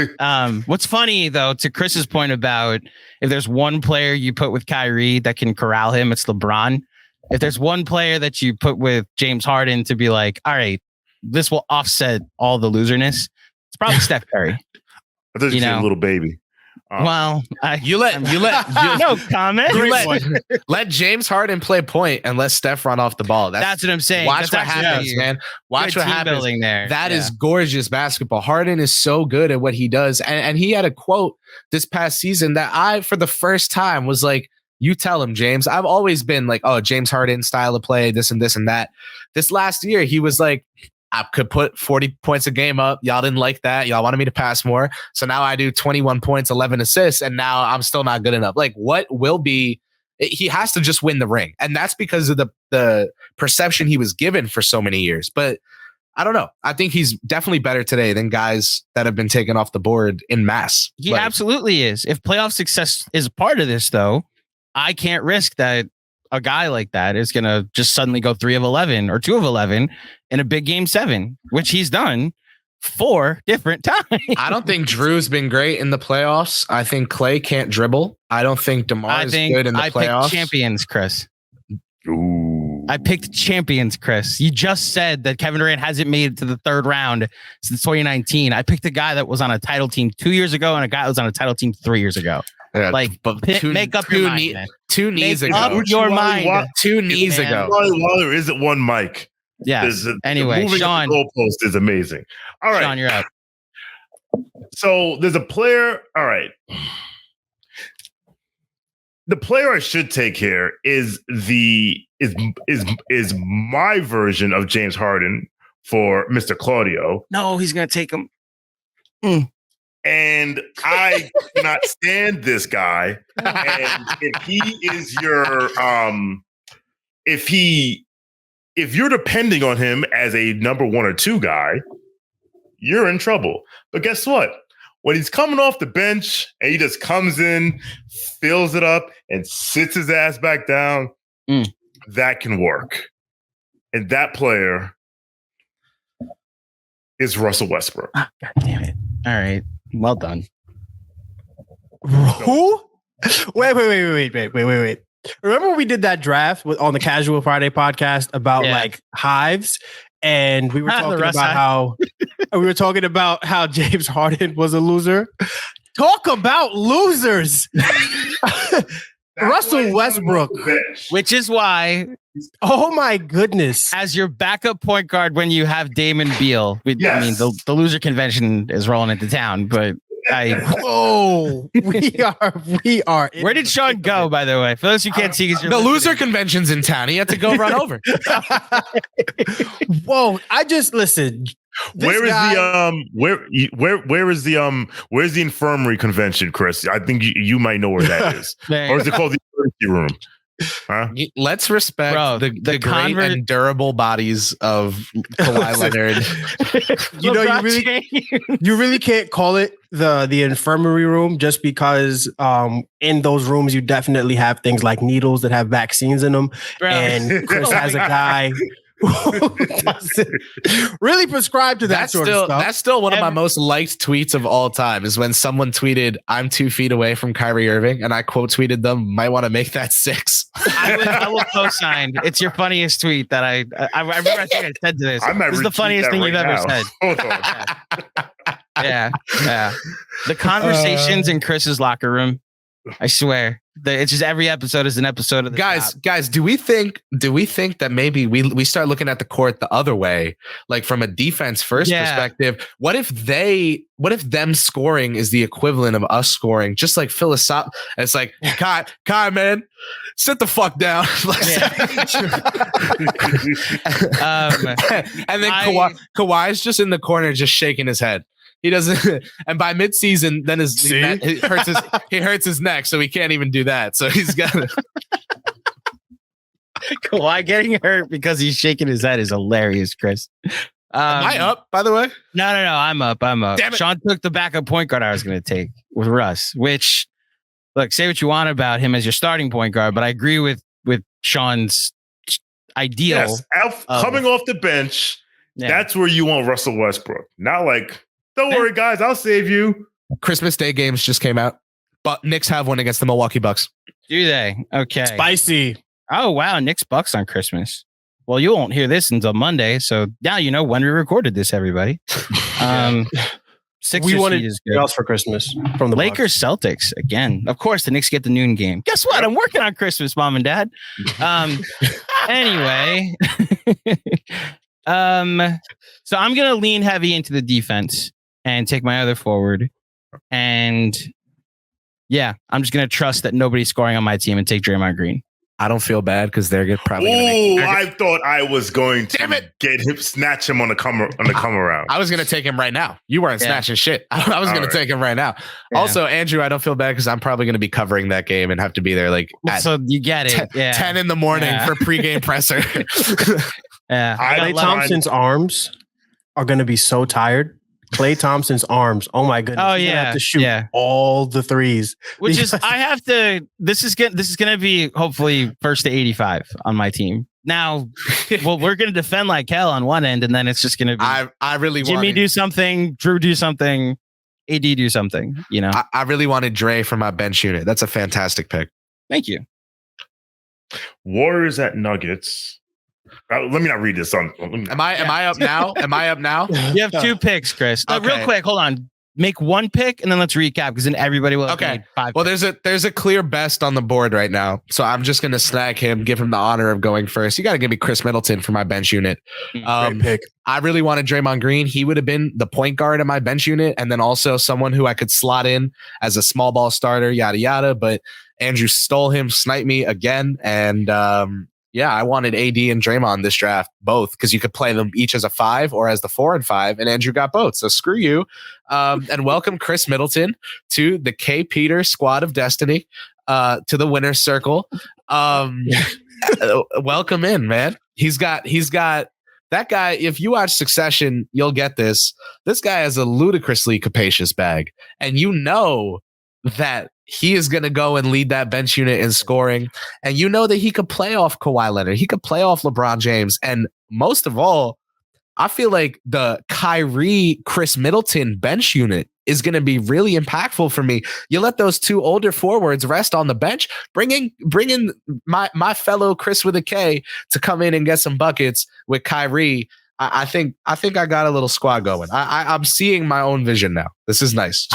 what's funny though, to Chris's point about if there's one player you put with Kyrie that can corral him, it's LeBron. If there's one player that you put with James Harden to be like, all right, this will offset all the loserness, it's probably Steph Curry. I thought you said little baby. No comment. Let James Harden play point and let Steph run off the ball. That's what I'm saying. Watch what happens, man. Watch what happens. There. That is gorgeous basketball. Harden is so good at what he does. And he had a quote this past season that I, for the first time, was like, you tell him, James. I've always been like, oh, James Harden style of play, this and this and that. This last year, he was like, I could put 40 points a game up. Y'all didn't like that. Y'all wanted me to pass more. So now I do 21 points, 11 assists, and now I'm still not good enough. What will be, he has to just win the ring. And that's because of the perception he was given for so many years. But I don't know. I think he's definitely better today than guys that have been taken off the board in mass. He absolutely is. If playoff success is part of this, though, I can't risk that a guy like that is going to just suddenly go 3 of 11 or 2 of 11 in a big game 7, which he's done 4 different times. I don't think Drew's been great in the playoffs. I think Clay can't dribble. I don't think DeMar is good in the playoffs. I picked champions, Chris. Ooh. I picked champions, Chris. You just said that Kevin Durant hasn't made it to the 3rd round since 2019. I picked a guy that was on a title team 2 years ago and a guy that was on a title team 3 years ago. Yeah, make up your mind. 2 knees ago. Up your mind. 2 knees ago. While there isn't one mic. Yeah. Anyway, Shawn. The goalpost is amazing. All right. Shawn, you're up. So there's a player. All right. The player I should take here is my version of James Harden for Mr. Claudio. No, he's gonna take him. And I cannot stand this guy. And if he is your if you're depending on him as a number 1 or 2 guy, you're in trouble. But guess what? When he's coming off the bench and he just comes in, fills it up, and sits his ass back down, that can work. And that player is Russell Westbrook. God damn it. All right. Well done. Who? Wait. Remember when we did that draft on the Casual Friday podcast about hives, and we were talking about how we were talking about how James Harden was a loser. Talk about losers. Russell Westbrook. Which is why, oh my goodness, as your backup point guard when you have Damon Beal, I mean, the loser convention is rolling into town, but we are. Where did Shawn go, by the way? For those who can't see, the loser convention's in town. He had to go run over. Whoa! I just listened. Where's the infirmary convention, Chris? I think you might know where that is. Or is it called the emergency room? Huh? Let's respect the great and durable bodies of Kawhi Leonard. You really can't call it the infirmary room just because in those rooms you definitely have things like needles that have vaccines in them. Bro. And Chris has a guy really prescribe to that sort of stuff. That's still one of my most liked tweets of all time is when someone tweeted, "I'm 2 feet away from Kyrie Irving," and I quote tweeted them, "Might want to make that 6." I will co-sign. It's your funniest tweet that I remember. I think I said to this. This is the funniest thing you've ever said. Hold on. Yeah. The conversations in Chris's locker room. I swear, it's just every episode is an episode of the guys. Do we think that maybe we start looking at the court the other way, like from a defense first perspective? What if them scoring is the equivalent of us scoring? Just like philosophical, it's like, Kai, man, sit the fuck down. And then Kawhi's just in the corner, just shaking his head. He doesn't, and by midseason, then he hurts his neck, so he can't even do that. So he's got Kawhi getting hurt because he's shaking his head is hilarious, Chris. Am I up, by the way? No, I'm up. Damn it. Shawn took the backup point guard I was going to take with Russ, which, look, say what you want about him as your starting point guard, but I agree with Shawn's ideal. Yes, coming off the bench, that's where you want Russell Westbrook. Not like, don't worry, guys, I'll save you. Christmas Day games just came out, but Knicks have one against the Milwaukee Bucks. Do they? Okay. Spicy. Oh, wow. Knicks Bucks on Christmas. Well, you won't hear this until Monday, so now you know when we recorded this, everybody. We wanted else for Christmas from the Lakers Bucks. Celtics again. Of course, the Knicks get the noon game. Guess what? I'm working on Christmas, Mom and Dad. Anyway, so I'm gonna lean heavy into the defense and take my other forward, and I'm just gonna trust that nobody's scoring on my team and take Draymond Green. I don't feel bad because they're probably. I thought I was going to snatch him on the come around. I was going to take him right now. You weren't snatching shit. I was going to take him right now. Yeah. Also, Andrew, I don't feel bad because I'm probably going to be covering that game and have to be there so you get it. 10 in the morning for pregame presser. Klay Thompson's arms are going to be so tired. Klay Thompson's arms. Oh my goodness. Oh yeah. Have to shoot all the threes. Which is this is going to be hopefully first to 85 on my team. Now, we're going to defend like hell on one end, and then it's just going to be I really Jimmy do something, Drew do something, AD do something, you know. I really wanted Dre for my bench unit. That's a fantastic pick. Thank you. Warriors at Nuggets. Let me not read this on. Am I up now? Am I up now? You have 2 picks, Chris. Okay. Real quick, hold on. Make 1 pick and then let's recap because then everybody will have made 5 Well, picks. there's a clear best on the board right now, so I'm just gonna snag him, give him the honor of going first. You got to give me Chris Middleton for my bench unit. Great pick. I really wanted Draymond Green. He would have been the point guard of my bench unit, and then also someone who I could slot in as a small ball starter, yada yada. But Andrew stole him, sniped me again, and I wanted AD and Draymond this draft, both, because you could play them each as a 5 or as the 4 and 5, and Andrew got both. So screw you. And welcome Chris Middleton to the K. Peter Squad of Destiny, to the winner's circle. Welcome in, man. He's got that guy. If you watch Succession, you'll get this. This guy has a ludicrously capacious bag, and you know that he is going to go and lead that bench unit in scoring. And you know that he could play off Kawhi Leonard. He could play off LeBron James. And most of all, I feel like the Kyrie Chris Middleton bench unit is going to be really impactful for me. You let those 2 older forwards rest on the bench, bring in my fellow Chris with a K to come in and get some buckets with Kyrie. I think I got a little squad going. I'm seeing my own vision now. This is nice.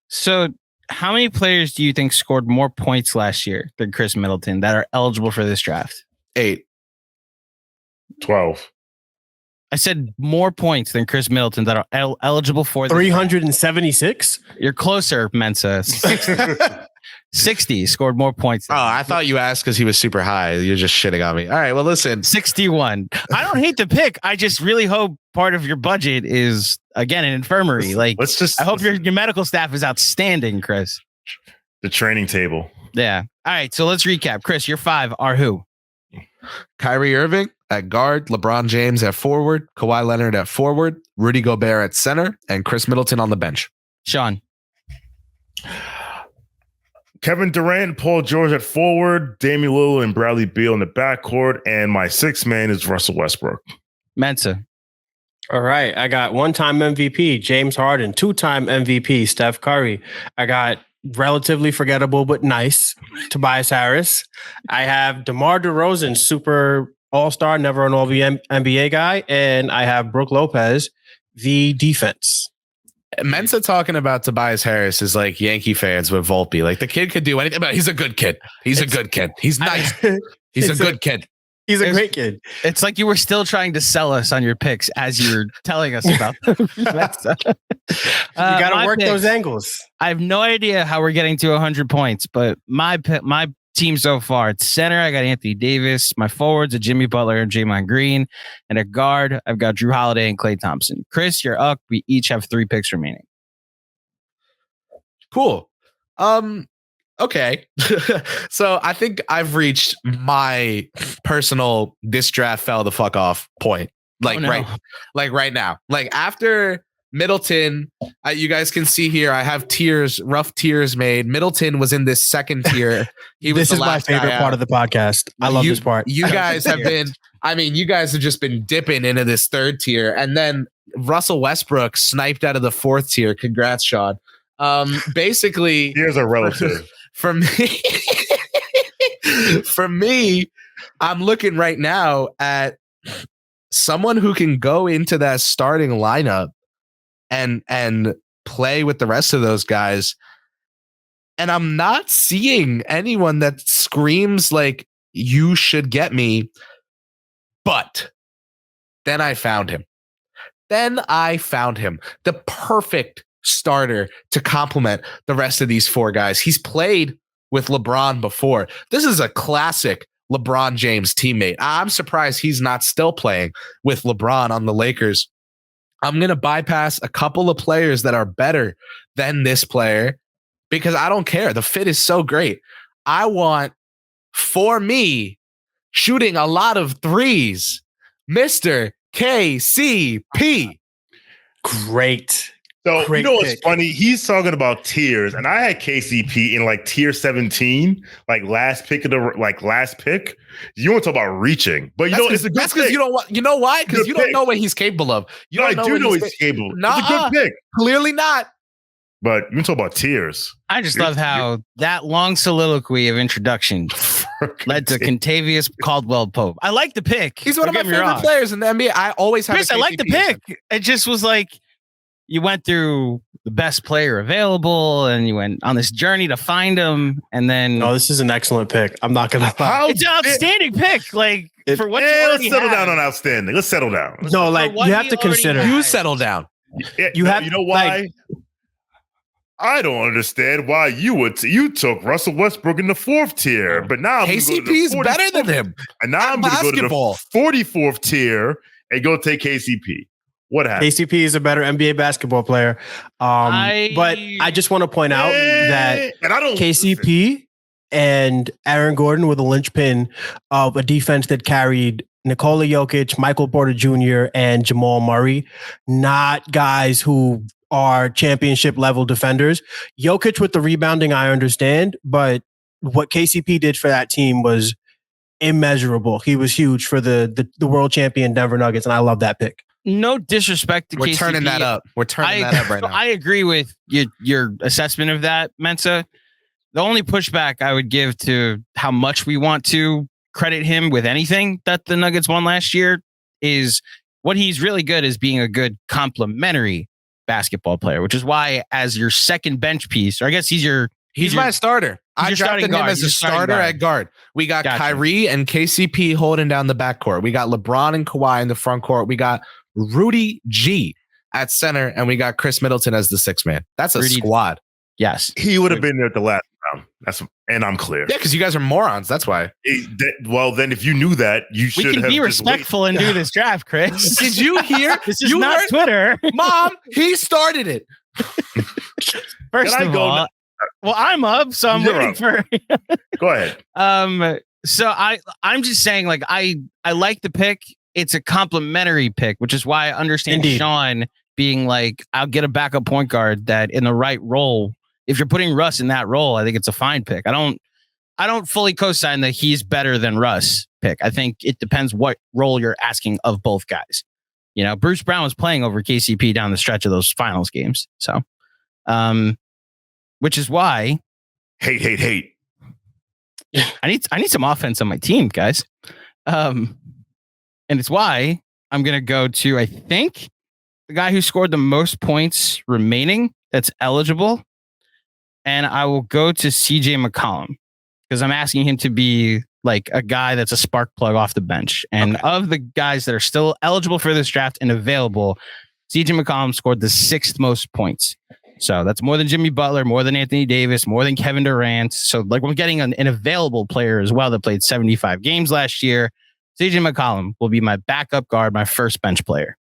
So, how many players do you think scored more points last year than Chris Middleton that are eligible for this draft? 8. 12. I said more points than Chris Middleton that are eligible for this 376. You're closer, Mensa. 60 scored more points. Oh, I thought you asked because he was super high. You're just shitting on me. All right, well, listen. 61. I don't hate the pick. I just really hope part of your budget is, again, an infirmary. Like, I hope your medical staff is outstanding, Chris. The training table. Yeah. All right, so let's recap. Chris, your 5 are who? Kyrie Irving at guard, LeBron James at forward, Kawhi Leonard at forward, Rudy Gobert at center, and Chris Middleton on the bench. Shawn. Kevin Durant, Paul George at forward, Damian Lillard and Bradley Beal in the backcourt, and my 6th man is Russell Westbrook. Mensa. All right. I got one-time MVP, James Harden, 2-time MVP, Steph Curry. I got relatively forgettable but nice, Tobias Harris. I have DeMar DeRozan, super all-star, never an All-NBA guy. And I have Brook Lopez, the defense. Mensa talking about Tobias Harris is like Yankee fans with Volpe. Like, the kid could do anything, but he's a good kid. He's a good kid. He's nice. He's a good kid. He's a great kid. It's like you were still trying to sell us on your picks as you were telling us about them. You got to work those angles. I have no idea how we're getting to 100 points, but my team so far, at center, I got Anthony Davis. My forwards are Jimmy Butler and Draymond Green. And at guard, I've got Drew Holiday and Klay Thompson. Chris, you're up. We each have 3 picks remaining. Cool. Okay. So I think I've reached my personal this draft fell the fuck off point. Like, right now. Like, after Middleton, you guys can see here, I have rough tiers made. Middleton was in this second tier. This is my favorite part of the podcast. I love this part. You guys have you guys have just been dipping into this 3rd tier. And then Russell Westbrook sniped out of the 4th tier. Congrats, Shawn. Basically, here's a relative. For me, I'm looking right now at someone who can go into that starting lineup and play with the rest of those guys. And I'm not seeing anyone that screams like, you should get me. But then I found him. The perfect starter to complement the rest of these 4 guys. He's played with LeBron before. This is a classic LeBron James teammate. I'm surprised he's not still playing with LeBron on the Lakers. I'm going to bypass a couple of players that are better than this player because I don't care. The fit is so great. I want, for me, shooting a lot of threes, Mr. KCP. Great. So, Great you know what's pick. funny? He's talking about tiers, and I had KCP in like tier 17, like last pick. You want to talk about reaching, but it's a good that's because you don't want. You know why? Because you don't know what he's capable of. I do know he's capable. It's a good pick. Clearly not. But you can talk about tiers. I just love how that long soliloquy of introduction led to Contavious Caldwell Pope. I like the pick. He's one of my favorite players in the NBA. I always have. Chris, I like the pick. It just was like you went through the best player available, and you went on this journey to find him, and then. No, this is an excellent pick. I'm not gonna lie. It's an outstanding pick. Like for what you let's settle down on outstanding. Let's settle down. No, like you have to consider. You settle down. You know why? I don't understand why you took Russell Westbrook in the 4th tier, but now KCP is better than him. And now I'm going to go to the 44th tier and go take KCP. What happened? KCP is a better NBA basketball player. But I just want to point out that KCP and Aaron Gordon were the linchpin of a defense that carried Nikola Jokic, Michael Porter Jr., and Jamal Murray, not guys who are championship level defenders. Jokic with the rebounding, I understand, but what KCP did for that team was immeasurable. He was huge for the world champion Denver Nuggets, and I love that pick. No disrespect to KCP. We're turning that up right now. I agree with your assessment of that, Mensa. The only pushback I would give to how much we want to credit him with anything that the Nuggets won last year is what he's really good is being a good complementary basketball player, which is why as your second bench piece, or I guess he's my starter. I drafted him as a starter at guard. We got Kyrie and KCP holding down the backcourt. We got LeBron and Kawhi in the front court. We got Rudy G at center, and we got Chris Middleton as the sixth man. That's a squad. Yes. He would have been there at the last round. And I'm clear. Yeah, because you guys are morons. That's why. Well, then if you knew that, you should have. We can be respectful and do this draft, Chris. Did you hear? This is not Twitter. Mom, he started it. First of all, well, I'm up, so I'm waiting for. Go ahead. So I'm just saying, like, I like the pick. It's a complimentary pick, which is why I understand Shawn being like, I'll get a backup point guard that in the right role. If you're putting Russ in that role, I think it's a fine pick. I don't fully co-sign that he's better than Russ pick. I think it depends what role you're asking of both guys. You know, Bruce Brown was playing over KCP down the stretch of those finals games. So, which is why hate. I need some offense on my team, guys. And it's why I'm going to go to, I think, the guy who scored the most points remaining that's eligible. And I will go to CJ McCollum because I'm asking him to be like a guy that's a spark plug off the bench. And of the guys that are still eligible for this draft and available, CJ McCollum scored the sixth most points. So that's more than Jimmy Butler, more than Anthony Davis, more than Kevin Durant. So like we're getting an available player as well that played 75 games last year. CJ McCollum will be my backup guard, my first bench player.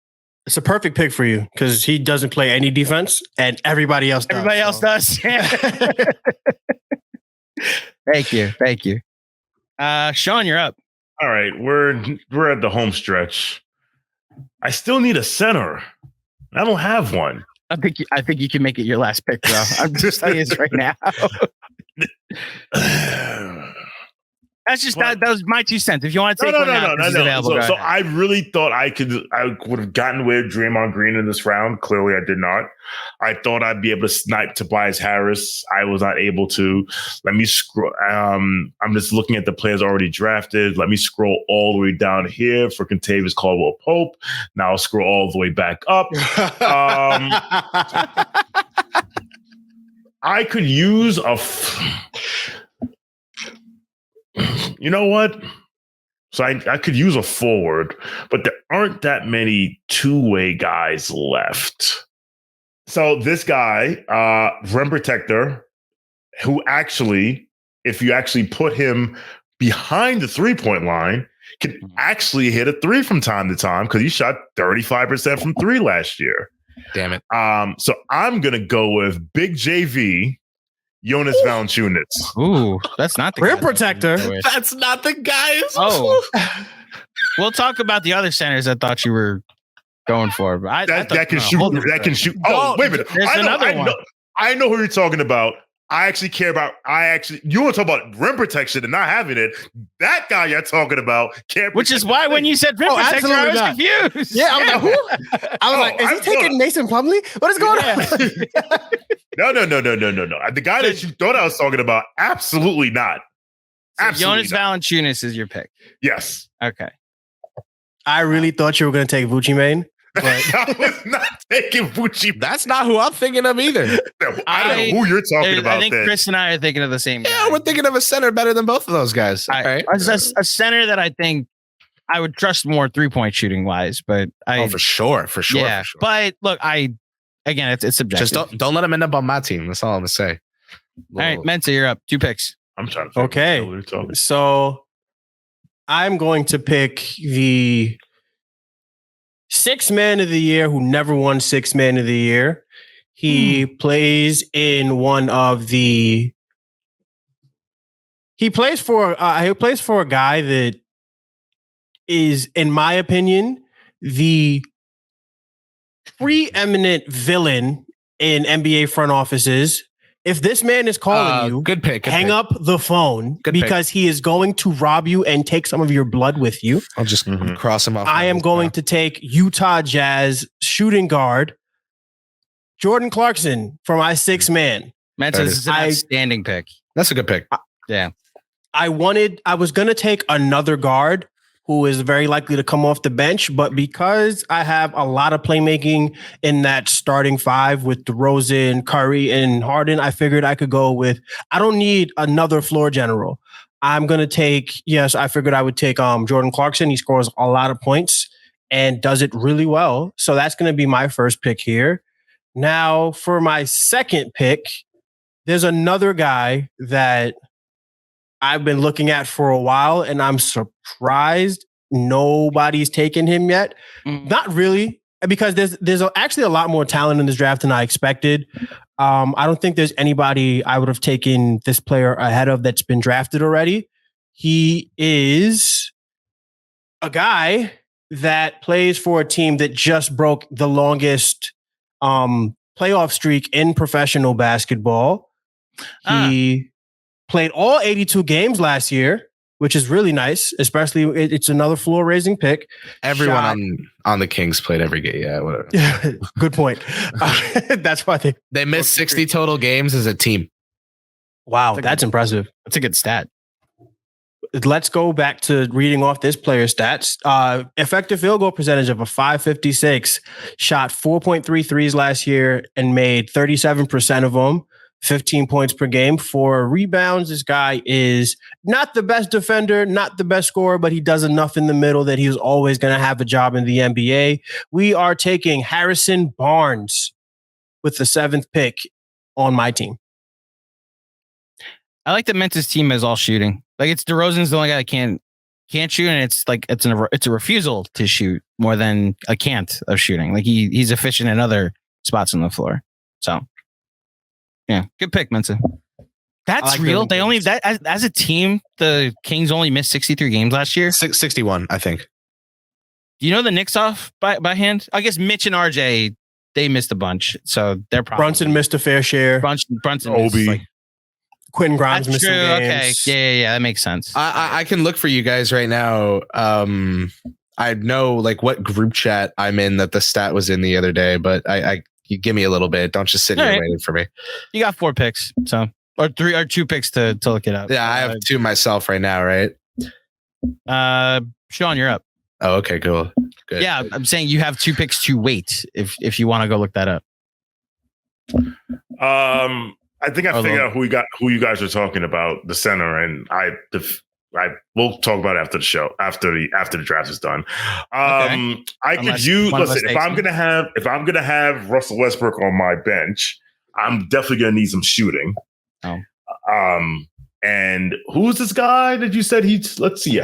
It's a perfect pick for you because he doesn't play any defense and everybody else does. Everybody else does. Thank you. Shawn, you're up. All right, we're at the home stretch. I still need a center. I don't have one. I think you can make it your last pick, bro. I'm just telling you this right now. That's just that was my 2 cents. If you want to take no. So I really thought I would have gotten away with Draymond Green in this round. Clearly, I did not. I thought I'd be able to snipe Tobias Harris. I was not able to. Let me scroll. I'm just looking at the players already drafted. Let me scroll all the way down here for Kentavious Caldwell-Pope. Now I'll scroll all the way back up. I could use you know what? So I could use a forward, but there aren't that many two-way guys left. So this guy, rim protector, who actually, if you actually put him behind the three-point line, can actually hit a three from time to time because he shot 35% from three last year. Damn it. So I'm going to go with Big JV, Jonas Valanciunas. Ooh, that's not the rim protector. That's not the guy. Oh, we'll talk about the other centers I thought you were going for. But that can shoot. That can shoot. Oh, wait a minute. I know who you're talking about. I actually care about. You want to talk about rim protection and not having it. That guy you're talking about can't. Which is why when you said rim protection, I was confused. Yeah, I was like, is he taking Mason Plumlee? What is going on? No. The guy that you thought I was talking about, absolutely not. So Jonas Valanciunas is your pick. Yes. Okay. I really thought you were going to take Vucci Mane. But I was not taking Vucci. That's not who I'm thinking of either. I don't know who you're talking about. I think Chris and I are thinking of the same guy. Yeah, we're thinking of a center better than both of those guys. A center that I think I would trust more 3-point shooting wise, but for sure. Yeah, for sure. But look, it's subjective. Just don't let him end up on my team. That's all I'm gonna say. All right, Mensa, you're up. 2 picks. I'm trying to. Okay, so I'm going to pick the 6th man of the year who never won 6th man of the year. He plays in one of the. He plays for a guy that is, in my opinion, the preeminent villain in NBA front offices. If this man is calling you, good pick. Hang up the phone because he is going to rob you and take some of your blood with you. I'll just cross him off. I am going to take Utah Jazz shooting guard Jordan Clarkson for my 6th man. Mensa, this is an outstanding pick. That's a good pick. Yeah. I was going to take another guard, who is very likely to come off the bench. But because I have a lot of playmaking in that starting five with DeRozan, Curry, and Harden, I figured I could go with, I don't need another floor general. I'm going to take, I figured I would take Jordan Clarkson. He scores a lot of points and does it really well. So that's going to be my first pick here. Now, for my second pick, there's another guy that I've been looking at for a while, and I'm surprised nobody's taken him yet. Not really, because there's actually a lot more talent in this draft than I expected. I don't think there's anybody I would have taken this player ahead of that's been drafted already. He is a guy that plays for a team that just broke the longest playoff streak in professional basketball. He played all 82 games last year, which is really nice, especially it's another floor-raising pick. Everyone on the Kings played every game. Yeah, whatever. Yeah, good point. That's why they missed 60 total games as a team. Wow, that's impressive. That's a good stat. Let's go back to reading off this player's stats. Effective field goal percentage of a .556, shot 4.3 threes last year and made 37% of them. 15 points per game. For rebounds, this guy is not the best defender, not the best scorer, but he does enough in the middle that he's always going to have a job in the NBA. We are taking Harrison Barnes with the 7th pick on my team. I like that Mensa's team is all shooting. Like, it's DeRozan's the only guy that can't shoot, and it's like it's a refusal to shoot more than a can't of shooting. Like, he's efficient in other spots on the floor. So, yeah, good pick, Mensa. That's like real. They only as a team, the Kings only missed 63 games last year. 61, I think. Do you know the Knicks off by hand? I guess Mitch and RJ, they missed a bunch, so they're probably Brunson missed a fair share. Brunson, Obi. missed, Quentin Grimes missing games. Okay, yeah, that makes sense. I can look for you guys right now. I know like what group chat I'm in that the stat was in the other day, but you give me a little bit. Don't just sit here waiting for me. You got 4 picks, so or 2 picks to look it up. Yeah, I have 2 myself right now, right? Shawn, you're up. Oh, okay, cool. Good. Yeah, I'm saying you have 2 picks to wait if you want to go look that up. I think I figured out who you guys are talking about, the center, and we'll talk about it after the show, after the draft is done. Okay. I could use if I'm gonna have Russell Westbrook on my bench, I'm definitely gonna need some shooting. Oh. And who's this guy that you said let's see,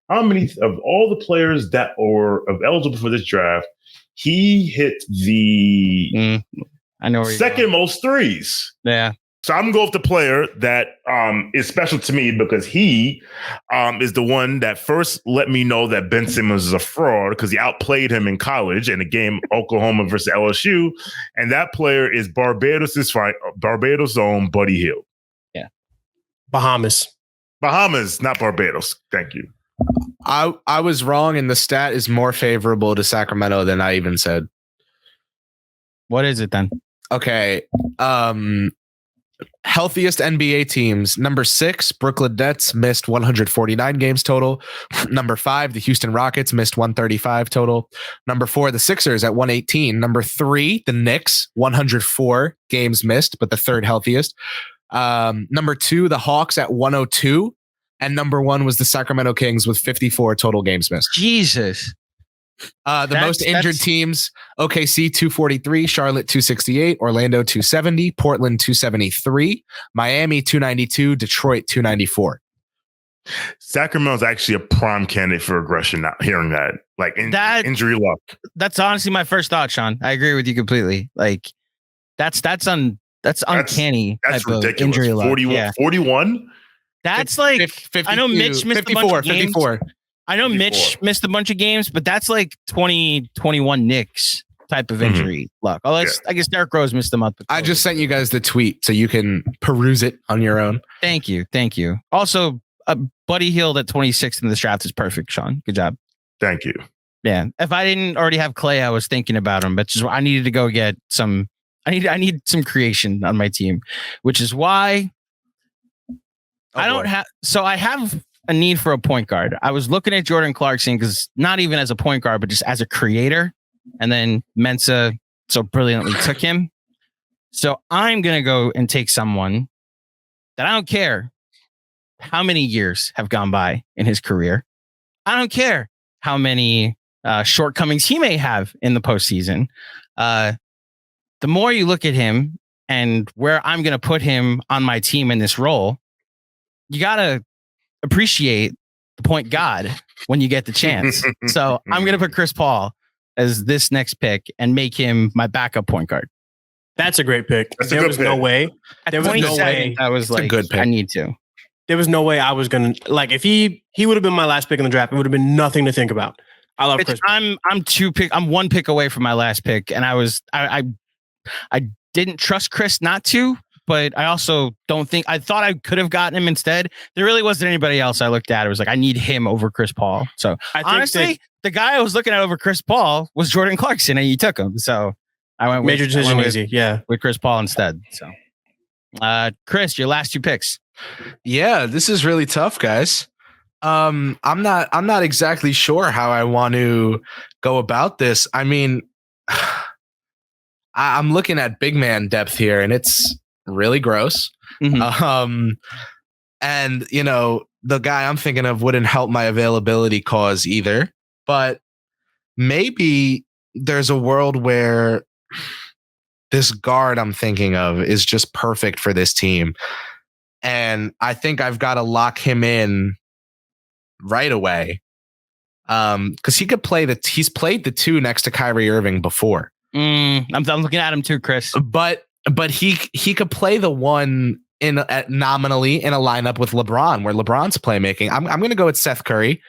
how many of all the players that are eligible for this draft, he hit the I know second most threes. Yeah. So I'm going to go with the player that is special to me because he is the one that first let me know that Ben Simmons is a fraud because he outplayed him in college in the game Oklahoma versus LSU. And that player is Barbados' own Buddy Hield. Yeah. Bahamas, not Barbados. Thank you. I was wrong, and the stat is more favorable to Sacramento than I even said. What is it then? Okay. Healthiest NBA teams. Number 6, Brooklyn Nets missed 149 games total. Number 5, the Houston Rockets missed 135 total. Number 4, the Sixers at 118. Number 3, the Knicks, 104 games missed, but the 3rd healthiest. Number 2, the Hawks at 102. And number 1 was the Sacramento Kings with 54 total games missed. Jesus. The most injured teams: OKC 243, Charlotte 268, Orlando 270, Portland 273, Miami 292, Detroit 294. Sacramento's actually a prime candidate for aggression. Not hearing that, like injury luck. That's honestly my first thought, Shawn. I agree with you completely. Like that's uncanny. That's ridiculous. Injury luck. 41. That's like 52, I know Mitch missed 54, a bunch of games. 54. I know 54. Mitch missed a bunch of games, but that's like 2021 Knicks type of injury luck. Oh, I guess Derrick Rose missed a month. I just sent you guys the tweet so you can peruse it on your own. Thank you. Also, Buddy Hield at 26th in this draft is perfect, Shawn. Good job. Thank you. Yeah. If I didn't already have Clay, I was thinking about him, but just I needed to go get some. I need some creation on my team, which is why I don't have. So I have a need for a point guard. I was looking at Jordan Clarkson because not even as a point guard, but just as a creator. And then Mensa so brilliantly took him. So I'm going to go and take someone that I don't care how many years have gone by in his career. I don't care how many shortcomings he may have in the postseason. The more you look at him and where I'm going to put him on my team in this role, you got to appreciate the point God when you get the chance. So I'm going to put Chris Paul as this next pick and make him my backup point guard. That's a great pick. That's a There good was pick. no way. There was no 27, way. I was like, a good pick. I need to. There was no way I was gonna like if he would have been my last pick in the draft. It would have been nothing to think about. I love Chris. I'm one pick away from my last pick, and I didn't trust Chris not to, but I also don't think I thought I could have gotten him instead. There really wasn't anybody else I looked at. It was like I need him over Chris Paul. So I think honestly, the guy I was looking at over Chris Paul was Jordan Clarkson, and you took him. So I went major decision easy. Yeah. with Chris Paul instead. So Chris, your last two picks. Yeah, this is really tough, guys. I'm not exactly sure how I want to go about this. I mean, I'm looking at big man depth here, and it's really gross. Mhm. And you know, the guy I'm thinking of wouldn't help my availability cause either. But maybe there's a world where this guard I'm thinking of is just perfect for this team. And I think I've got to lock him in right away. Because he could play he's played the two next to Kyrie Irving before. I'm looking at him too, Chris. But he could play the one nominally in a lineup with LeBron, where LeBron's playmaking. I'm going to go with Seth Curry.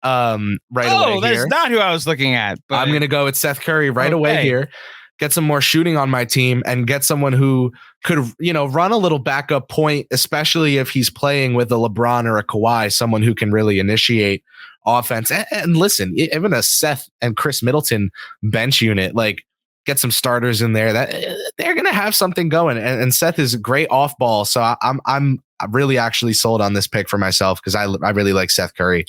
Right away. Oh, that's here. not who I was looking at. But I'm going to go with Seth Curry right away here. Get some more shooting on my team and get someone who could, run a little backup point, especially if he's playing with a LeBron or a Kawhi, someone who can really initiate offense. And listen, even a Seth and Chris Middleton bench unit, like get some starters in there that they're going to have something going. And Seth is great off ball. So I'm really actually sold on this pick for myself because I really like Seth Curry.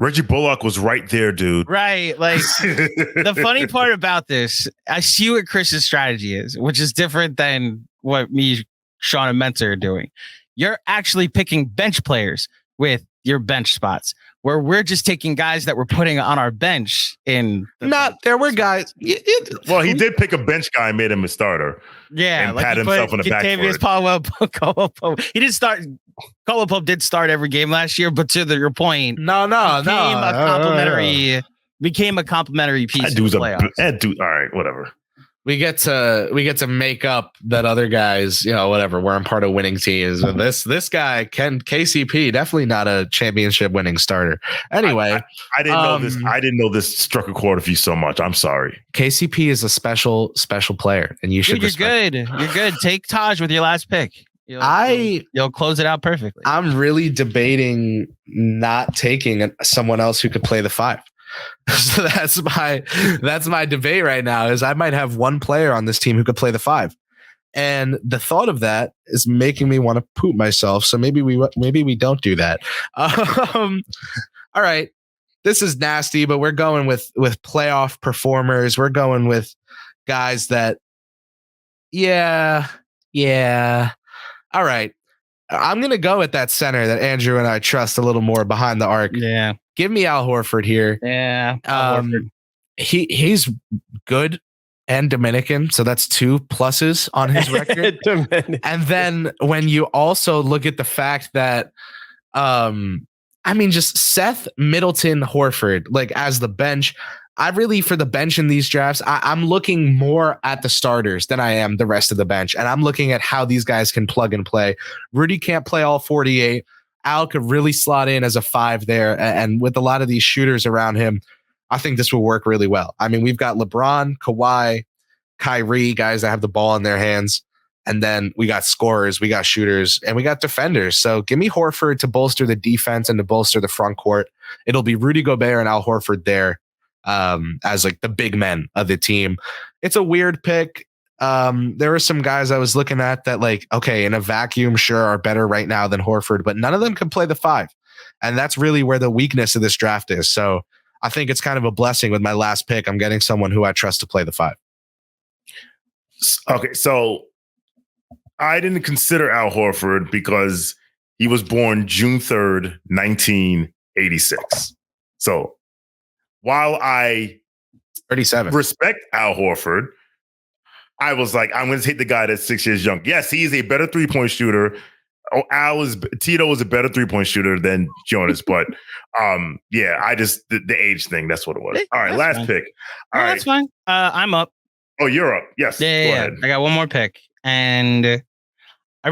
Reggie Bullock was right there, dude. Right. Like the funny part about this, I see what Chris's strategy is, which is different than what me, Shawn, and Mensa are doing. You're actually picking bench players with your bench spots, where we're just taking guys that we're putting on our bench in. There were guys. Well, he did pick a bench guy and made him a starter. Yeah. And like pat he himself put in the back for it. Caldwell Pope. He didn't start. Caldwell Pope did start every game last year, but to your point, became a complimentary piece. That dude's that dude. All right, whatever. We get to make up that other guys, whatever. We're part of winning teams. And this guy, KCP, definitely not a championship winning starter. Anyway, I didn't know this. I didn't know this struck a chord with you so much. I'm sorry. KCP is a special player, and you should. You're good. You're good. Take Taj with your last pick. You'll close it out perfectly. I'm really debating not taking someone else who could play the 5. So that's my debate right now. Is I might have one player on this team who could play the 5, and the thought of that is making me want to poop myself. So maybe we don't do that. All right, this is nasty, but we're going with playoff performers. We're going with guys that, yeah. All right. I'm going to go with that center that Andrew and I trust a little more behind the arc. Yeah. Give me Al Horford here. Yeah. He's good and Dominican. So that's 2 pluses on his record. And then when you also look at the fact that, just Seth, Middleton, Horford, like as the bench, for the bench in these drafts, I'm looking more at the starters than I am the rest of the bench. And I'm looking at how these guys can plug and play. Rudy can't play all 48. Al could really slot in as a 5 there. And with a lot of these shooters around him, I think this will work really well. I mean, we've got LeBron, Kawhi, Kyrie, guys that have the ball in their hands. And then we got scorers, we got shooters, and we got defenders. So give me Horford to bolster the defense and to bolster the front court. It'll be Rudy Gobert and Al Horford there. As like the big men of the team. It's a weird pick. there were some guys I was looking at that, like, okay, in a vacuum, sure, are better right now than Horford, but none of them can play the 5. And that's really where the weakness of this draft is. So I think it's kind of a blessing with my last pick. I'm getting someone who I trust to play the 5. Okay, so I didn't consider Al Horford because he was born June 3rd, 1986. So while I 37 respect Al Horford, I was like, I'm going to take the guy that's 6 years young. Yes, he is a better 3-point shooter. Tito is a better 3-point shooter than Jonas, but yeah, I just the age thing. That's what it was. All right, last pick. All right, that's fine. I'm up. Oh, you're up. Yes. Yeah. I got one more pick, and I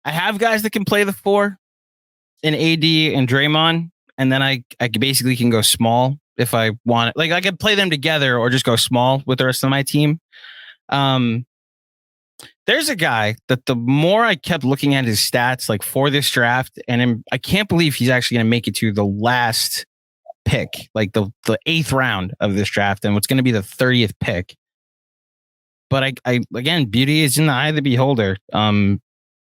have guys that can play the 4 in AD and Draymond, and then I basically can go small if I want it. Like I could play them together or just go small with the rest of my team. There's a guy that the more I kept looking at his stats, like for this draft, and I can't believe he's actually going to make it to the last pick, like the 8th round of this draft, and what's going to be the 30th pick. But I again, beauty is in the eye of the beholder.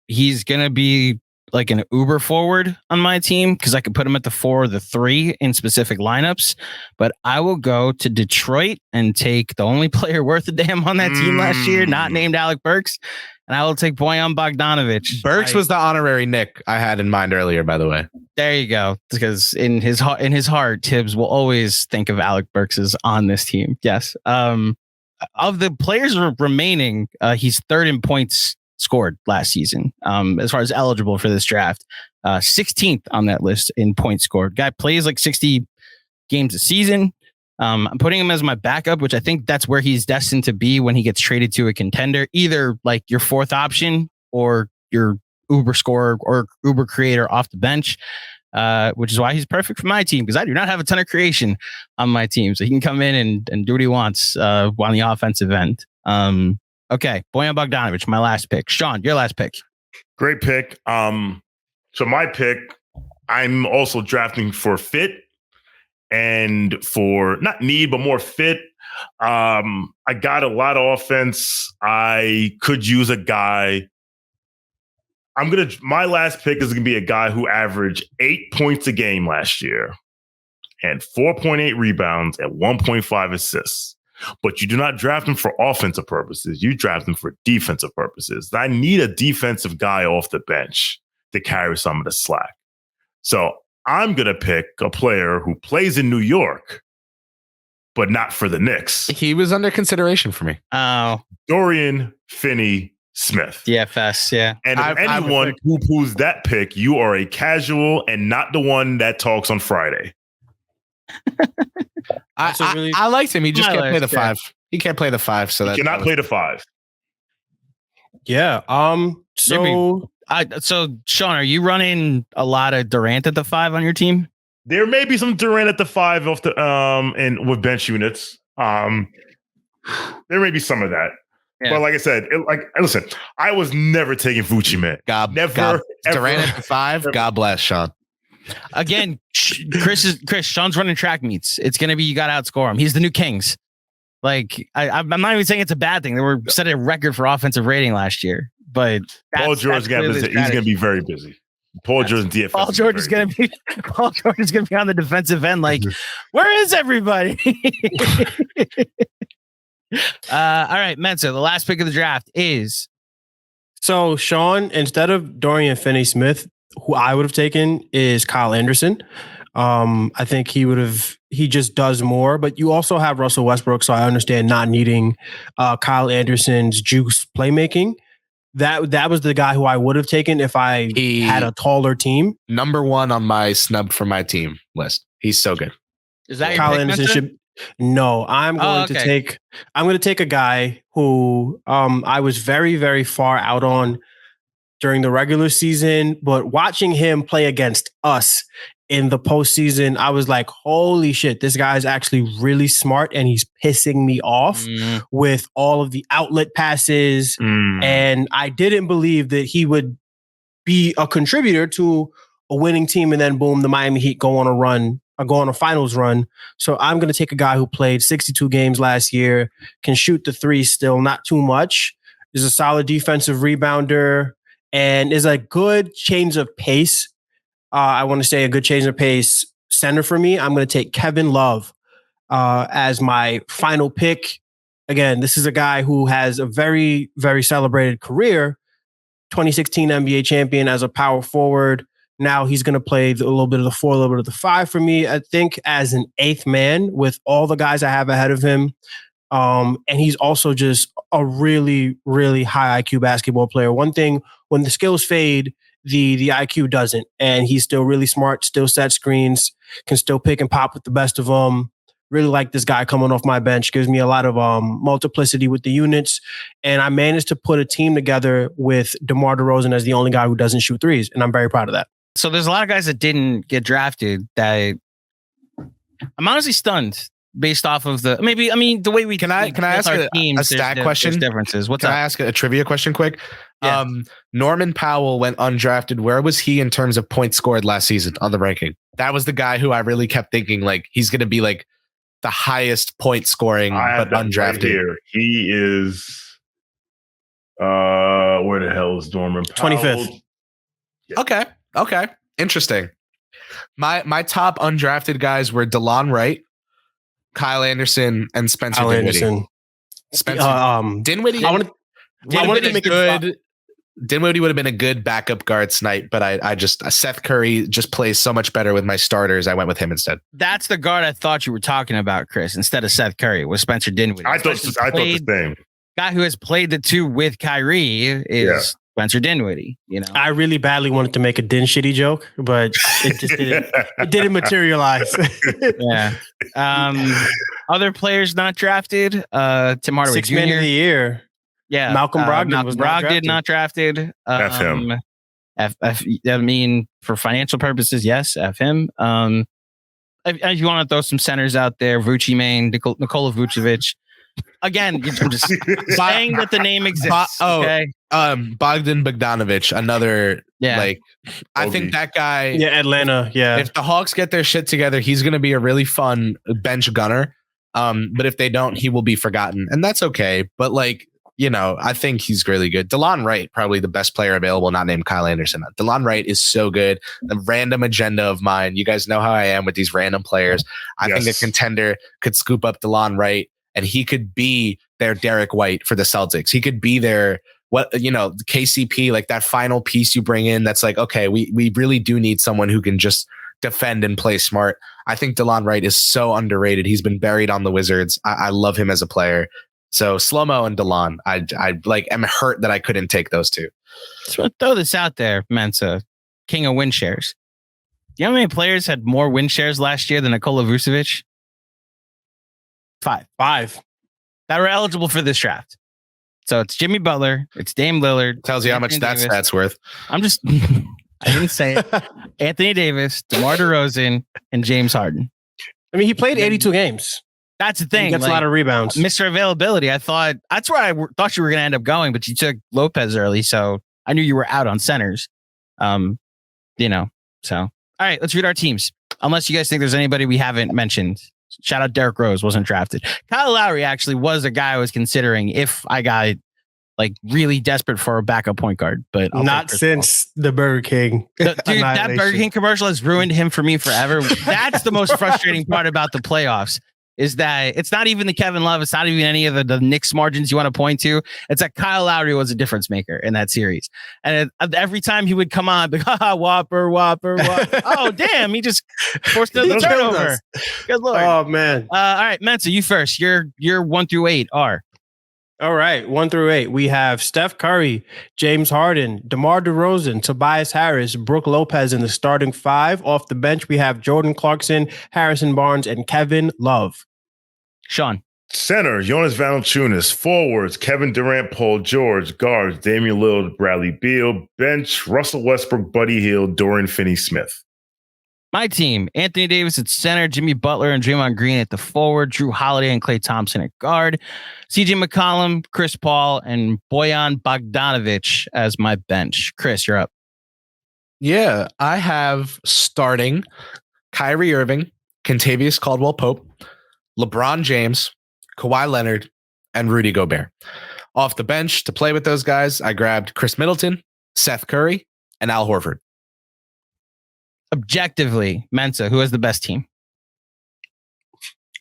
He's going to be like an uber forward on my team because I could put him at the 4 or the 3 in specific lineups. But I will go to Detroit and take the only player worth a damn on that team last year, not named Alec Burks. And I will take Bojan Bogdanovic. Burks was the honorary Nick I had in mind earlier, by the way. There you go. Because in his heart, Tibbs will always think of Alec Burks as on this team. Yes. Of the players remaining, he's 3rd in points scored last season. As far as eligible for this draft, 16th on that list in points scored. Guy plays like 60 games a season. I'm putting him as my backup, which I think that's where he's destined to be when he gets traded to a contender, either like your 4th option or your uber scorer or uber creator off the bench, which is why he's perfect for my team because I do not have a ton of creation on my team. So he can come in and do what he wants on the offensive end. Okay, Bojan Bogdanovic, my last pick. Shawn, your last pick. Great pick. So my pick, I'm also drafting for fit and for not need, but more fit. I got a lot of offense. I could use a guy. My last pick is going to be a guy who averaged 8 points a game last year and 4.8 rebounds and 1.5 assists. But you do not draft him for offensive purposes. You draft him for defensive purposes. I need a defensive guy off the bench to carry some of the slack. So I'm going to pick a player who plays in New York, but not for the Knicks. He was under consideration for me. Oh, Dorian Finney-Smith. DFS, yeah. And if anyone poo-poos that pick, you are a casual and not the one that talks on Friday. I liked him. He just can't play the 5. He can't play the 5. So he cannot play the 5. Yeah. So Shawn, are you running a lot of Durant at the 5 on your team? There may be some Durant at the 5 off the and with bench units. There may be some of that. Yeah. But like I said, listen, I was never taking Vucci, man. Never. Durant at the 5. God bless, Shawn. Again, Chris. Shawn's running track meets. It's gonna be you got to outscore him. He's the new Kings. Like I'm not even saying it's a bad thing. They were set a record for offensive rating last year, but Paul George he's gonna be very busy. Paul George and DFS. Paul George is gonna be on the defensive end. Like, where is everybody? All right, Mensa. The last pick of the draft is. So Shawn, instead of Dorian Finney-Smith, who I would have taken is Kyle Anderson. I think he just does more, but you also have Russell Westbrook. So I understand not needing Kyle Anderson's juice playmaking. That was the guy who I would have taken if I had a taller team. Number 1 on my snub for my team list. He's so good. Is that Kyle Anderson? No, I'm going to take a guy who I was very, very far out on during the regular season, but watching him play against us in the postseason, I was like, holy shit, this guy is actually really smart and he's pissing me off with all of the outlet passes. And I didn't believe that he would be a contributor to a winning team and then boom, the Miami Heat go on a run go on a finals run. So I'm going to take a guy who played 62 games last year, can shoot the three still, not too much, is a solid defensive rebounder, and is a good change of pace. I want to say a good change of pace center for me. I'm going to take Kevin Love as my final pick. Again, this is a guy who has a very, very celebrated career. 2016 NBA champion as a power forward. Now he's going to play a little bit of the 4, a little bit of the 5 for me, I think, as an 8th man with all the guys I have ahead of him. And he's also just a really, really high IQ basketball player. One thing, when the skills fade, the IQ doesn't. And he's still really smart, still set screens, can still pick and pop with the best of them. Really like this guy coming off my bench. Gives me a lot of multiplicity with the units. And I managed to put a team together with DeMar DeRozan as the only guy who doesn't shoot threes. And I'm very proud of that. So there's a lot of guys that didn't get drafted that I'm honestly stunned based off of the the way we can I ask a stat question? Differences. Can I ask a trivia question quick? Yeah. Norman Powell went undrafted. Where was he in terms of points scored last season on the ranking? That was the guy who I really kept thinking like he's going to be like the highest point scoring, but undrafted. Right here. He is where the hell is Norman Powell? 25th. Yeah. Okay. Interesting. My top undrafted guys were DeLon Wright, Kyle Anderson, and Spencer Dinwiddie. Dinwiddie. I wanted to make good. Dinwiddie would have been a good backup guard tonight, but I just Seth Curry just plays so much better with my starters. I went with him instead. That's the guard I thought you were talking about, Chris. Instead of Seth Curry, was Spencer Dinwiddie. I thought the same. Guy who has played the two with Kyrie is Spencer Dinwiddie. You know, I really badly wanted to make a Din shitty joke, but it just didn't. It didn't materialize. Yeah. Other players not drafted. Tim Hardaway Jr. 6th man of the year. Yeah, Malcolm Brogdon was not drafted. F him. I mean, for financial purposes, yes, F him. If you want to throw some centers out there, Vucci Main, Nikola Vucevic. Again, I'm just saying that the name exists. Okay. Bogdan Bogdanovic, another I think that guy. Yeah, Atlanta. Yeah. If the Hawks get their shit together, he's going to be a really fun bench gunner. But if they don't, he will be forgotten, and that's okay. But I think he's really good. DeLon Wright, probably the best player available, not named Kyle Anderson. DeLon Wright is so good. A random agenda of mine. You guys know how I am with these random players. I think a contender could scoop up DeLon Wright, and he could be their Derek White for the Celtics. He could be their KCP, like that final piece you bring in. That's like, okay, we really do need someone who can just defend and play smart. I think DeLon Wright is so underrated. He's been buried on the Wizards. I love him as a player. So Slow-Mo and DeLon, I am hurt that I couldn't take those two. So throw this out there, Mensa, king of win shares. Do you know how many players had more win shares last year than Nikola Vucevic? 5 that were eligible for this draft. So it's Jimmy Butler, it's Dame Lillard. Tells you Anthony how much that stat's worth. I didn't say it. Anthony Davis, DeMar DeRozan, and James Harden. I mean, he played 82 games. That's the thing. He gets a lot of rebounds. Mr. Availability. I thought that's where I thought you were going to end up going, but you took Lopez early, so I knew you were out on centers. So all right, let's read our teams. Unless you guys think there's anybody we haven't mentioned. Shout out Derrick Rose, wasn't drafted. Kyle Lowry actually was a guy I was considering if I got really desperate for a backup point guard, but not since the Burger King. Dude, that Burger King commercial has ruined him for me forever. That's the most frustrating part about the playoffs. Is that it's not even the Kevin Love, it's not even any of the Knicks margins you want to point to. It's that Kyle Lowry was a difference maker in that series. And every time he would come on, like, Whopper. Oh, damn, he just forced another turnover. Good Lord. Oh, man. All right, Mensa, you first. You're 1 through 8 are. All right, 1 through 8. We have Steph Curry, James Harden, DeMar DeRozan, Tobias Harris, Brook Lopez in the starting 5. Off the bench, we have Jordan Clarkson, Harrison Barnes, and Kevin Love. Shawn. Center, Jonas Valanciunas. Forwards, Kevin Durant, Paul George. Guards, Damian Lillard, Bradley Beal. Bench, Russell Westbrook, Buddy Hield, Dorian Finney-Smith. My team, Anthony Davis at center, Jimmy Butler and Draymond Green at the forward, Drew Holiday and Klay Thompson at guard, CJ McCollum, Chris Paul, and Bojan Bogdanovic as my bench. Chris, you're up. Yeah, I have starting Kyrie Irving, Kentavious Caldwell-Pope, LeBron James, Kawhi Leonard, and Rudy Gobert. Off the bench to play with those guys, I grabbed Chris Middleton, Seth Curry, and Al Horford. Objectively, Mensa, who has the best team?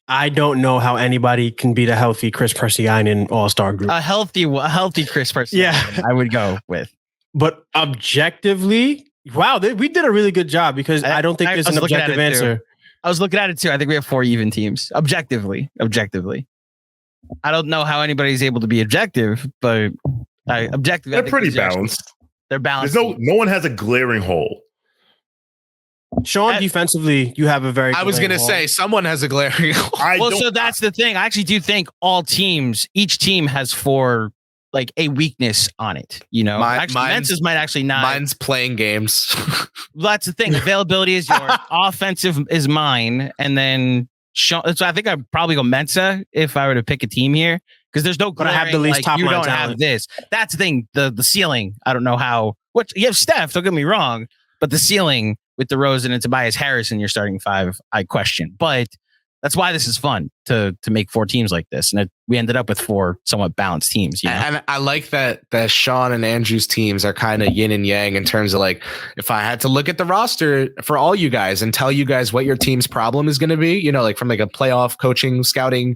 I don't know how anybody can beat a healthy Chris Persianen All-Star group. A healthy Chris Persianen, Yeah. I would go with. But objectively, wow, we did a really good job because I don't think there's an objective answer. I was looking at it too. I think we have 4 even teams. Objectively. I don't know how anybody's able to be objective, but objectively, they're pretty balanced. They're balanced. There's no one has a glaring hole. Shawn, defensively, you have a very. I was going to say someone has a glaring hole. So that's the thing. I actually do think each team has 4, like a weakness on it. You know, Mensa's might actually not. Mine's playing games. That's the thing. Availability is yours. Offensive is mine, and then Shawn. So I think I'd probably go Mensa if I were to pick a team here, because there's no. But I have the least top you line don't talent. have this. That's the thing. The ceiling. I don't know how. What you have Steph. Don't get me wrong, but the ceiling with DeRozan and Tobias Harris in your starting 5, I question. But that's why this is fun to make 4 teams like this, and we ended up with 4 somewhat balanced teams. You know? And I like that Shawn and Andrew's teams are kind of yin and yang in terms of, like, if I had to look at the roster for all you guys and tell you guys what your team's problem is going to be, you know, like from like a playoff coaching, scouting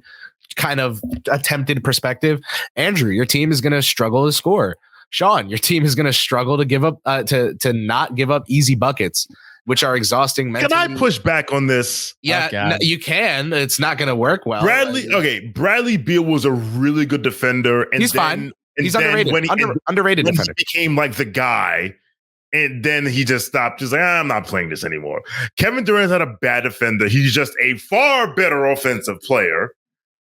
kind of attempted perspective, Andrew, your team is going to struggle to score. Shawn, your team is going to struggle to give up to not give up easy buckets, which are exhausting mentally. Can I push back on this? Yeah, you can. It's not going to work well. Bradley Beal was a really good defender. And he's fine. He's underrated. Underrated defender. He became like the guy, and then he just stopped. Just like, I'm not playing this anymore. Kevin Durant's not a bad defender. He's just a far better offensive player.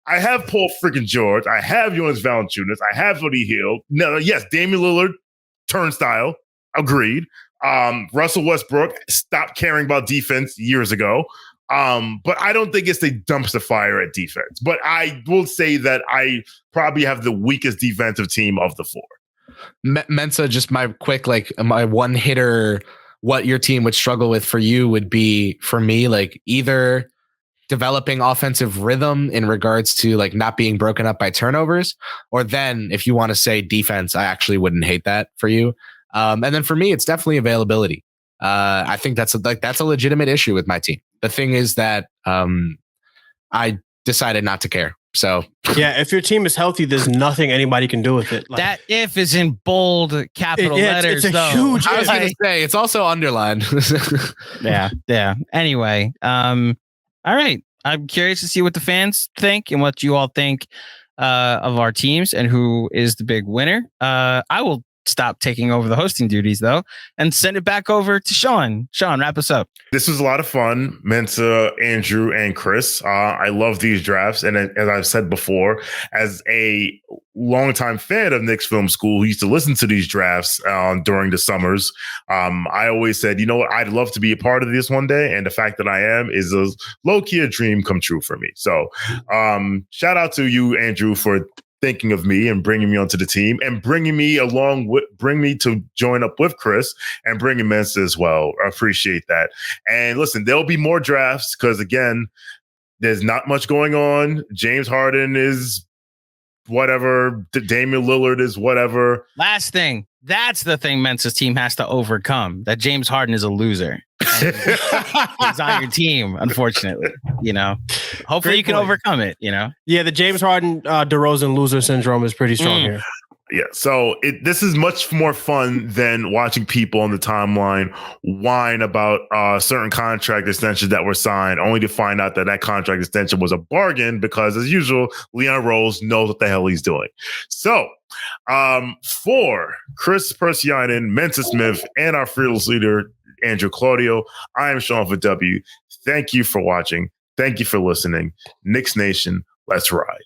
I have Paul freaking George. I have Jonas Valanciunas. I have Buddy Hield. No, yes, Damian Lillard, turnstile. Agreed. Russell Westbrook stopped caring about defense years ago. But I don't think it's a dumpster fire at defense. But I will say that I probably have the weakest defensive team of the 4. Mensa, just my quick, like my one hitter, what your team would struggle with for you would be, for me, like either developing offensive rhythm in regards to like not being broken up by turnovers, or then if you want to say defense, I actually wouldn't hate that for you. And then for me, it's definitely availability. I think that's a legitimate issue with my team. The thing is that I decided not to care. So yeah, if your team is healthy, there's nothing anybody can do with it. Like, that if is in bold capital letters. It's a huge. I was going to say it's also underlined. Yeah. Anyway, all right. I'm curious to see what the fans think and what you all think of our teams and who is the big winner. I will stop taking over the hosting duties, though, and send it back over to Shawn. Shawn, wrap us up. This was a lot of fun, Mensa, Andrew, and Chris. I love these drafts. And as I've said before, as a longtime fan of Knicks Film School who used to listen to these drafts during the summers, I always said, you know what, I'd love to be a part of this one day. And the fact that I am is a low-key a dream come true for me. So shout out to you, Andrew, for thinking of me and bringing me onto the team and bring me to join up with Chris and bringing Mensa as well. I appreciate that. And listen, there'll be more drafts because, again, there's not much going on. James Harden is whatever. Damian Lillard is whatever. Last thing. That's the thing Mensa's team has to overcome, that James Harden is a loser. He's on your team, unfortunately. You know, hopefully you can overcome it, you know? Yeah, the James Harden DeRozan loser syndrome is pretty strong here. Yeah, so this is much more fun than watching people on the timeline whine about certain contract extensions that were signed, only to find out that contract extension was a bargain because, as usual, Leon Rose knows what the hell he's doing. So, for Chris Persianen, Mensa Smith, and our fearless leader, Andrew Claudio, I am Shawn for W. Thank you for watching. Thank you for listening. Knicks Nation, let's ride.